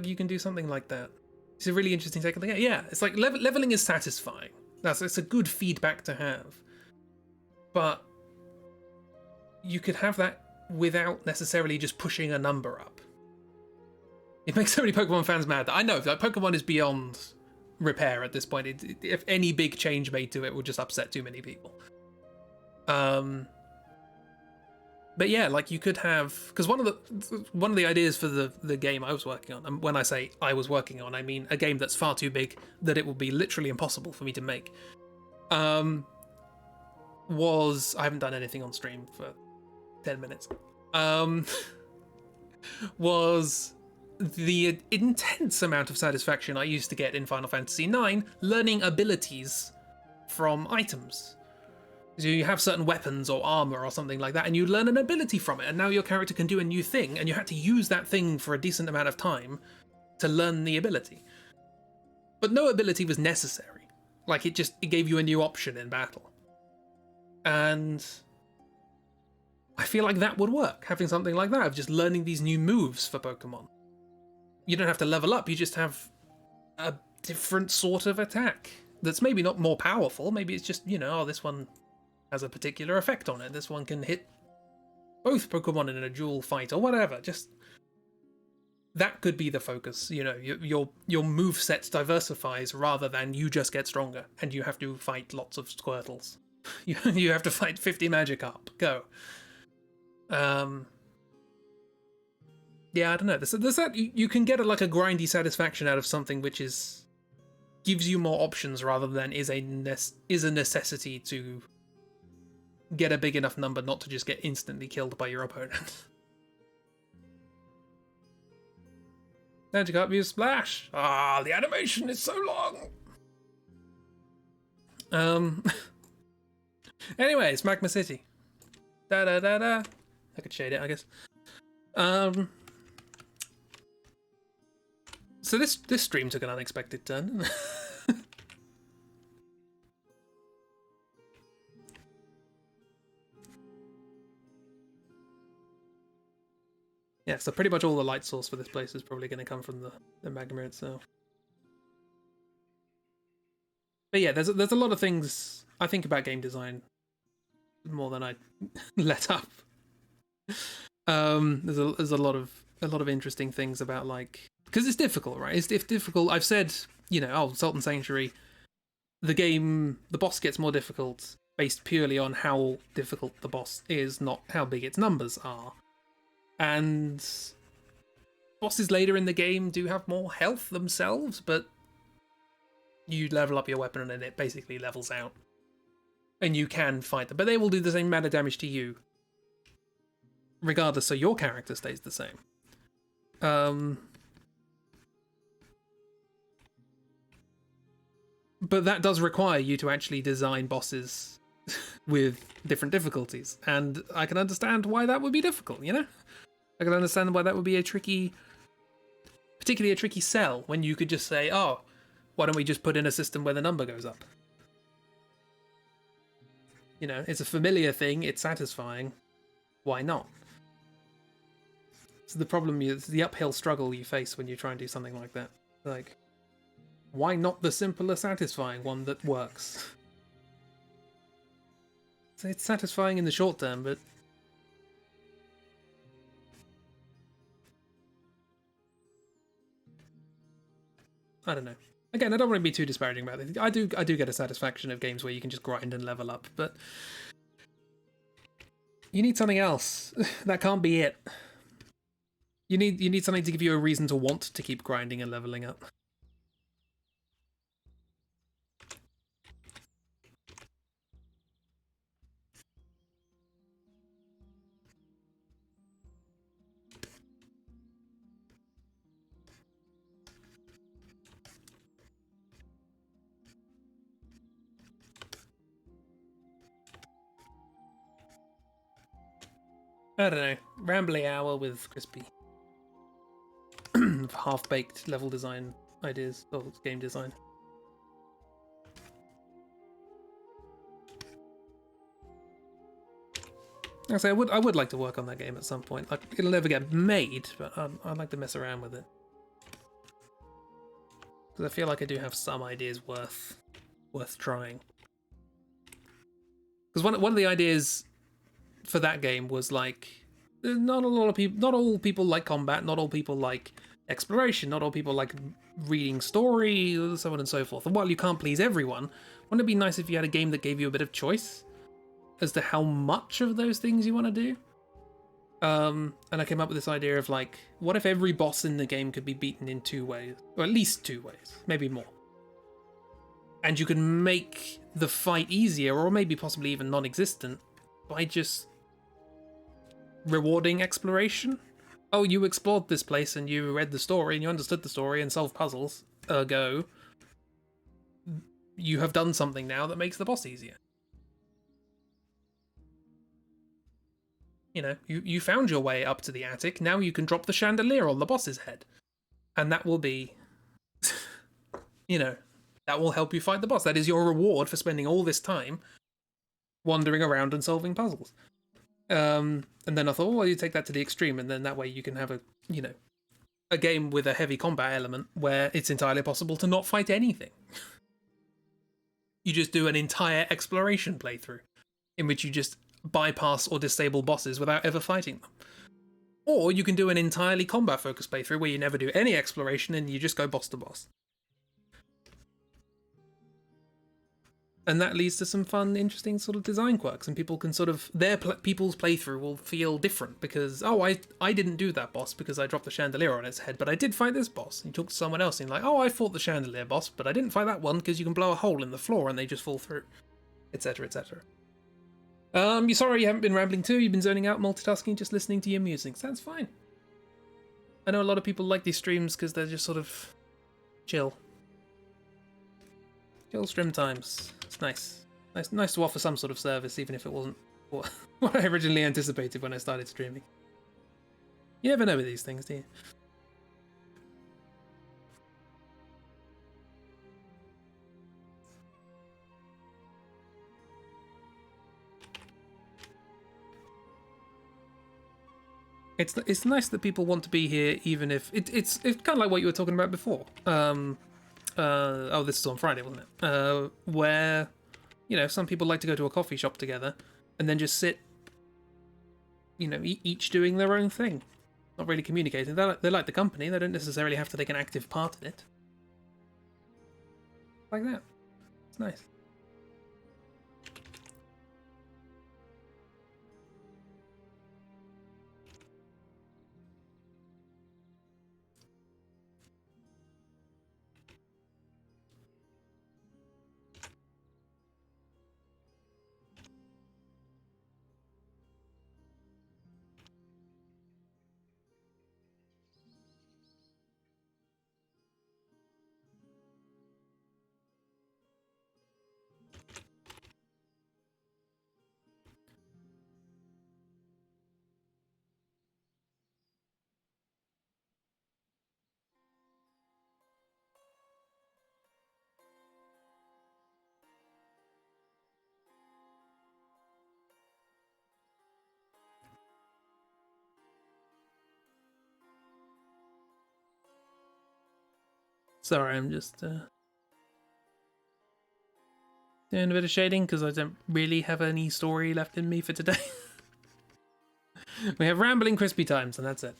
you can do something like that. It's a really interesting take on the game. Yeah, it's like leveling is satisfying. It's a good feedback to have, but you could have that without necessarily just pushing a number up. It makes so many Pokemon fans mad that I know that Pokemon is beyond repair at this point. If any big change made to it would just upset too many people. But yeah, like you could have, because one of the ideas for the game I was working on, and when I say I was working on, I mean a game that's far too big that it would be literally impossible for me to make. Was I haven't done anything on stream for 10 minutes. Was the intense amount of satisfaction I used to get in Final Fantasy IX learning abilities from items. So you have certain weapons or armor or something like that, and you learn an ability from it, and now your character can do a new thing, and you had to use that thing for a decent amount of time to learn the ability. But no ability was necessary. Like, it gave you a new option in battle. And I feel like that would work, having something like that, of just learning these new moves for Pokemon. You don't have to level up, you just have a different sort of attack that's maybe not more powerful, maybe it's just, this one has a particular effect on it. This one can hit both Pokemon in a dual fight or whatever. Just that could be the focus. Your moveset diversifies rather than you just get stronger and you have to fight lots of Squirtles. You have to fight 50 Magikarp. Go. Yeah, I don't know. There's that you can get a grindy satisfaction out of something which gives you more options rather than is a necessity to get a big enough number not to just get instantly killed by your opponent. Magikarp use Splash! Ah, the animation is so long! Anyway, it's Magma City. Da-da-da-da. I could shade it, I guess. So this stream took an unexpected turn. Yeah, so pretty much all the light source for this place is probably going to come from the magma itself. But yeah, there's a lot of things I think about game design more than I let up. There's a lot of interesting things about, because it's difficult, right? It's difficult. I've said, Sultan Sanctuary, the boss gets more difficult based purely on how difficult the boss is, not how big its numbers are. And bosses later in the game do have more health themselves, but you level up your weapon and it basically levels out. And you can fight them, but they will do the same amount of damage to you regardless, so your character stays the same. But that does require you to actually design bosses with different difficulties, and I can understand why that would be difficult, I can understand why that would be particularly a tricky sell, when you could just say, oh, why don't we just put in a system where the number goes up? It's a familiar thing, it's satisfying, why not? So the problem is the uphill struggle you face when you try and do something like that. Like, why not the simpler, satisfying one that works? So it's satisfying in the short term, but I don't know. Again, I don't want to be too disparaging about it. I do get a satisfaction of games where you can just grind and level up, but you need something else. That can't be it. You need something to give you a reason to want to keep grinding and leveling up. I don't know. Rambly hour with Crispy. Half-baked level design ideas or game design. I say I would like to work on that game at some point. Like, it'll never get made, but I'd like to mess around with it because I feel like I do have some ideas worth trying. Because one of the ideas for that game was like, not all people like combat, not all people like exploration, not all people like reading story, so on and so forth. And while you can't please everyone, wouldn't it be nice if you had a game that gave you a bit of choice as to how much of those things you want to do? And I came up with this idea of like, what if every boss in the game could be beaten in 2 ways, or at least 2 ways, maybe more, and you can make the fight easier, or maybe possibly even non-existent, by just rewarding exploration. Oh, you explored this place and you read the story and you understood the story and solved puzzles. Ergo, you have done something now that makes the boss easier. You know, you found your way up to the attic. Now you can drop the chandelier on the boss's head, and that will be, you know, that will help you fight the boss. That is your reward for spending all this time wandering around and solving puzzles. And then I thought, well, you take that to the extreme, and then that way you can have a game with a heavy combat element where it's entirely possible to not fight anything. You just do an entire exploration playthrough in which you just bypass or disable bosses without ever fighting them. Or you can do an entirely combat focused playthrough where you never do any exploration and you just go boss to boss. And that leads to some fun, interesting sort of design quirks, and people can sort of, people's playthrough will feel different because, oh, I didn't do that boss because I dropped the chandelier on its head, but I did fight this boss. And you talk to someone else and you're like, oh, I fought the chandelier boss, but I didn't fight that one because you can blow a hole in the floor and they just fall through, etc, etc. You're sorry you haven't been rambling too, you've been zoning out, multitasking, just listening to your musings. That's fine. I know a lot of people like these streams because they're just sort of chill. Chill stream times. It's nice. Nice to offer some sort of service, even if it wasn't what I originally anticipated when I started streaming. You never know with these things, do you? It's nice that people want to be here, even if it's kind of like what you were talking about before. Oh, this is on Friday, wasn't it? Where, some people like to go to a coffee shop together and then just sit, each doing their own thing, not really communicating. They like the company. They don't necessarily have to take an active part in it. Like that. It's nice. Sorry, I'm just doing a bit of shading because I don't really have any story left in me for today. We have rambling crispy times, and that's it.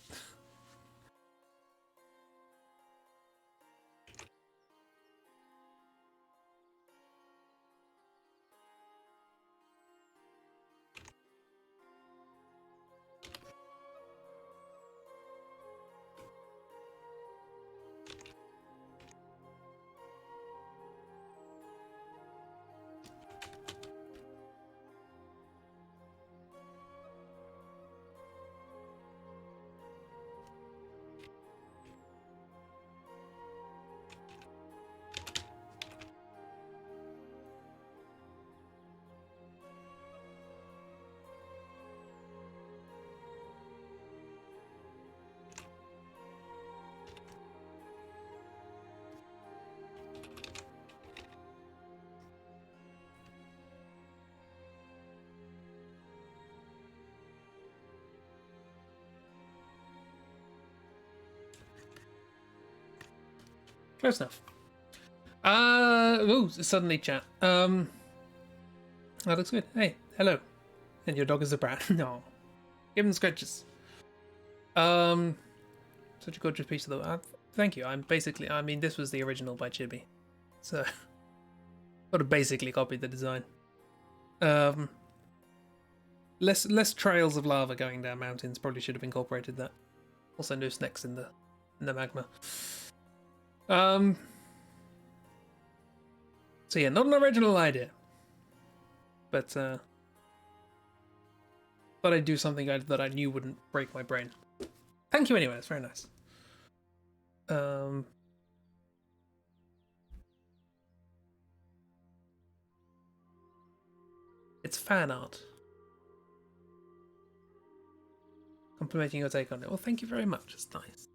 Close enough. Suddenly chat. That looks good. Hey, hello. And your dog is a brat. No. Give him scratches. Such a gorgeous piece of the thank you. I mean, this was the original by Chibi. So, sort of basically copied the design. Less trails of lava going down mountains. Probably should have incorporated that. Also, no snakes in the magma. So yeah, not an original idea, but thought I'd do something that I knew wouldn't break my brain. Thank you anyway. It's very nice. It's fan art. Complimenting your take on it. Well, thank you very much. It's nice.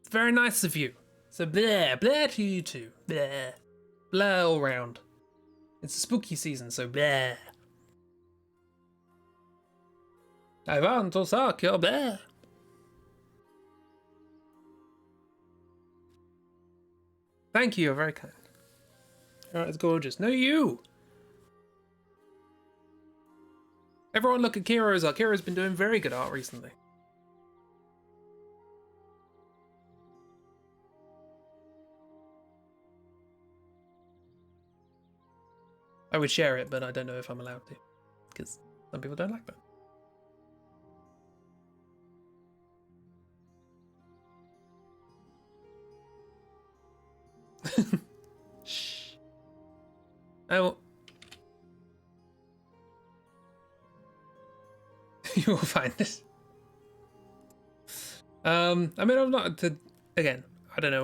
It's very nice of you. So blah, blah to you too. Blah. Blah all round. It's a spooky season, so blah. I want to suck your blah. Thank you, you're very kind. Alright, it's gorgeous. No, you! Everyone look at Kiro's art. Kiro's been doing very good art recently. I would share it, but I don't know if I'm allowed to. Because some people don't like that. Shh. Oh. You will find it. I mean, I'm not to. Again, I don't know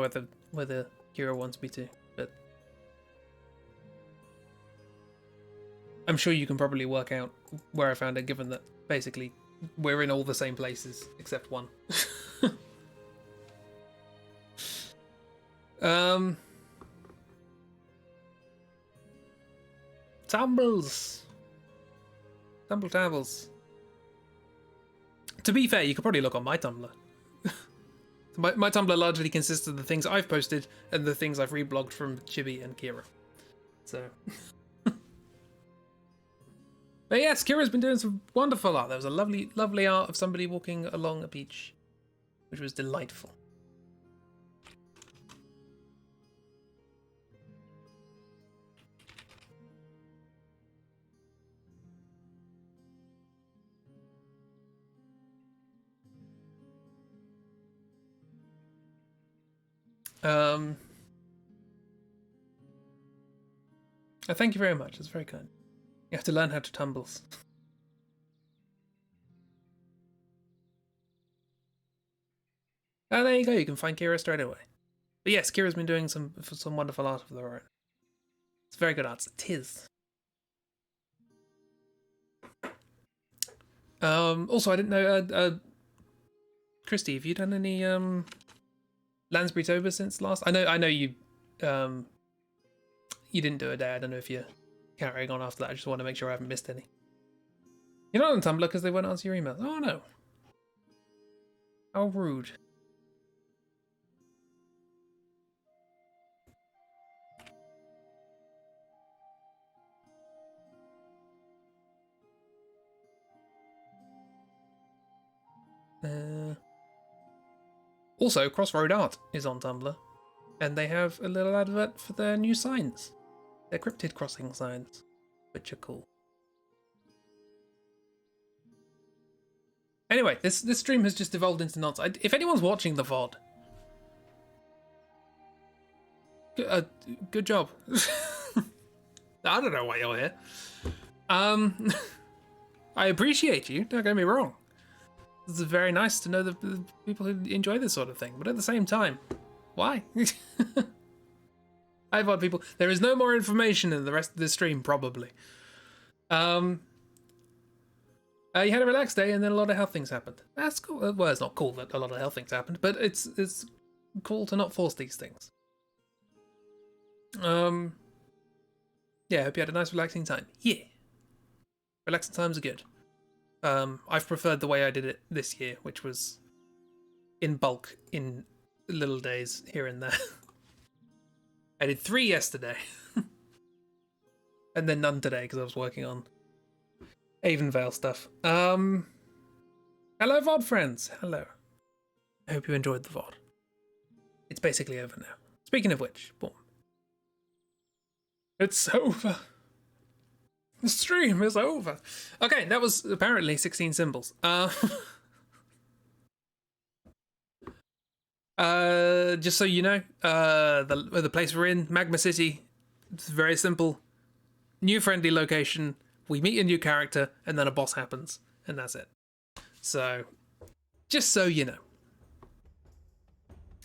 whether Kiro wants me to, but I'm sure you can probably work out where I found it, given that basically we're in all the same places except one. Tumbles. Tumble tabbles. To be fair, you could probably look on my Tumblr. my Tumblr largely consists of the things I've posted and the things I've reblogged from Chibi and Kira. So. But yes, Kira's been doing some wonderful art. There was a lovely, lovely art of somebody walking along a beach, which was delightful. Thank you very much. It's very kind. You have to learn how to tumbles. Oh, there you go. You can find Kira straight away. But yes, Kira's been doing some wonderful art of her own. It's very good art. Tis. Also, I didn't know. Christy, have you done any Lansbury Tober since last? I know you. You didn't do a day. I don't know if you're carrying on after that. I just want to make sure I haven't missed any. You're not on Tumblr because they won't answer your emails. Oh no. How rude. Also, Crossroad Art is on Tumblr, and they have a little advert for their new signs. Their cryptid crossing signs, which are cool. Anyway, this stream has just evolved into nonsense. If anyone's watching the VOD, good job. I don't know why you're here. I appreciate you, don't get me wrong. It's very nice to know the people who enjoy this sort of thing, but at the same time, why? I've had people. There is no more information in the rest of the stream, probably. You had a relaxed day, and then a lot of health things happened. That's cool. Well, it's not cool that a lot of health things happened, but it's cool to not force these things. Yeah, hope you had a nice relaxing time. Yeah, relaxing times are good. I've preferred the way I did it this year, which was in bulk, in little days here and there. I did 3 yesterday. And then none today because I was working on Avonvale stuff. Hello, VOD friends. Hello. I hope you enjoyed the VOD. It's basically over now. Speaking of which, boom. It's over. The stream is over. Okay, that was apparently 16 symbols. Just so you know, the place we're in, Magma City, it's very simple. New friendly location, we meet a new character, and then a boss happens, and that's it. So, just so you know.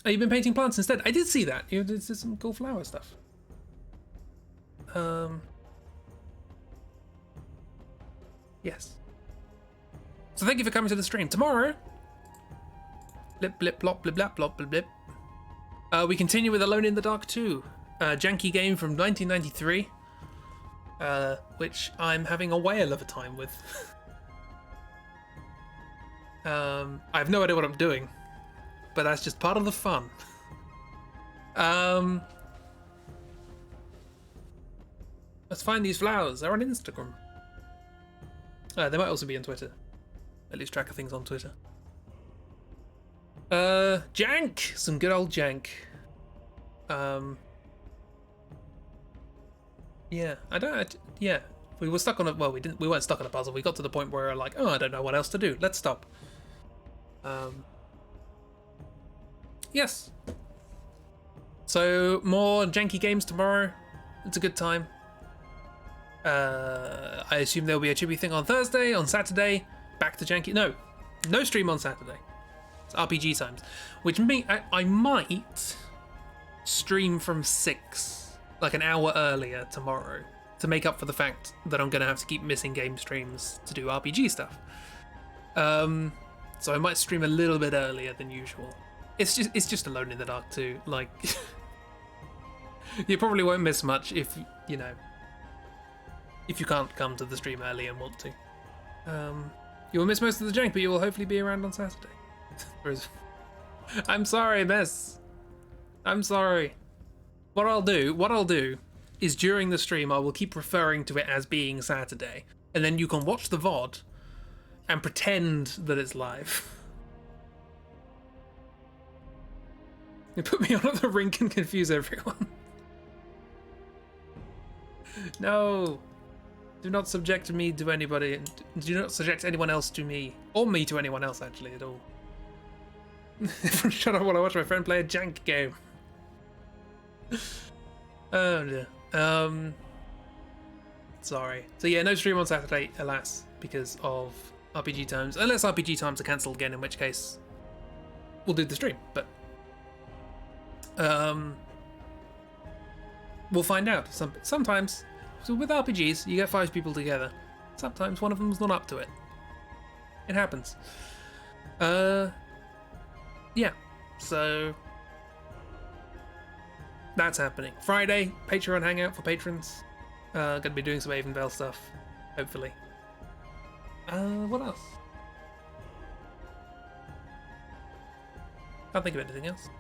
Oh, you've been painting plants instead? I did see that. You did some cool flower stuff. Yes. So thank you for coming to the stream. Tomorrow, blip blip blop blip blap blop blip blip. We continue with Alone in the Dark 2, a janky game from 1993. Which I'm having a whale of a time with. I have no idea what I'm doing, but that's just part of the fun. Let's find these flowers. They're on Instagram. They might also be on Twitter. I lose track of things on Twitter. Jank! Some good old jank. Yeah, yeah, we were stuck on a, well, we weren't stuck on a puzzle. We got to the point where we're like, oh, I don't know what else to do. Let's stop. Yes. So, more janky games tomorrow. It's a good time. I assume there'll be a chibi thing on Thursday, on Saturday, back to janky. No stream on Saturday. It's RPG times, which means I might stream from 6. Like an hour earlier tomorrow to make up for the fact that I'm gonna have to keep missing game streams to do RPG stuff. So I might stream a little bit earlier than usual. It's just Alone in the Dark 2. Like, you probably won't miss much if you can't come to the stream early and want to. You will miss most of the jank, but you will hopefully be around on Saturday. I'm sorry, miss. I'm sorry. What I'll do is during the stream I will keep referring to it as being Saturday, and then you can watch the VOD and pretend that it's live. You put me on at the rink and confuse everyone. No. Do not subject me to anybody. Do not subject anyone else to me. Or me to anyone else, actually, at all. Shut up while I watch my friend play a jank game. Oh dear. Sorry. So yeah, no stream on Saturday, alas, because of RPG times. Unless RPG times are cancelled again, in which case we'll do the stream. But we'll find out. Sometimes, so with RPGs, you get 5 people together. Sometimes one of them's not up to it. It happens. Yeah. So that's happening. Friday, Patreon hangout for patrons. Gonna be doing some Avonvale stuff, hopefully. What else? Can't think of anything else.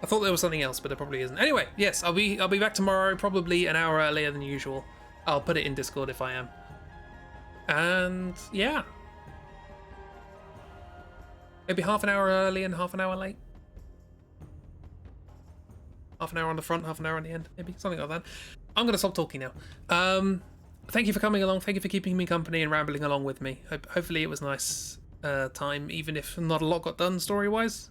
I thought there was something else, but there probably isn't. Anyway, yes, I'll be back tomorrow, probably an hour earlier than usual. I'll put it in Discord if I am. And yeah. Maybe half an hour early and half an hour late. Half an hour on the front, half an hour on the end, maybe something like that. I'm gonna stop talking now. Thank you for coming along. Thank you for keeping me company and rambling along with me. Hopefully it was a nice time, even if not a lot got done story-wise.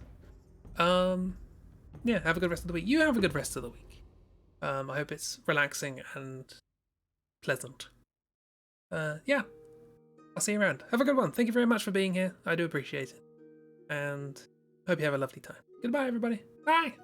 Yeah, have a good rest of the week. You have a good rest of the week. I hope it's relaxing and pleasant. Yeah, I'll see you around. Have a good one. Thank you very much for being here. I do appreciate it. And hope you have a lovely time. Goodbye, everybody. Bye!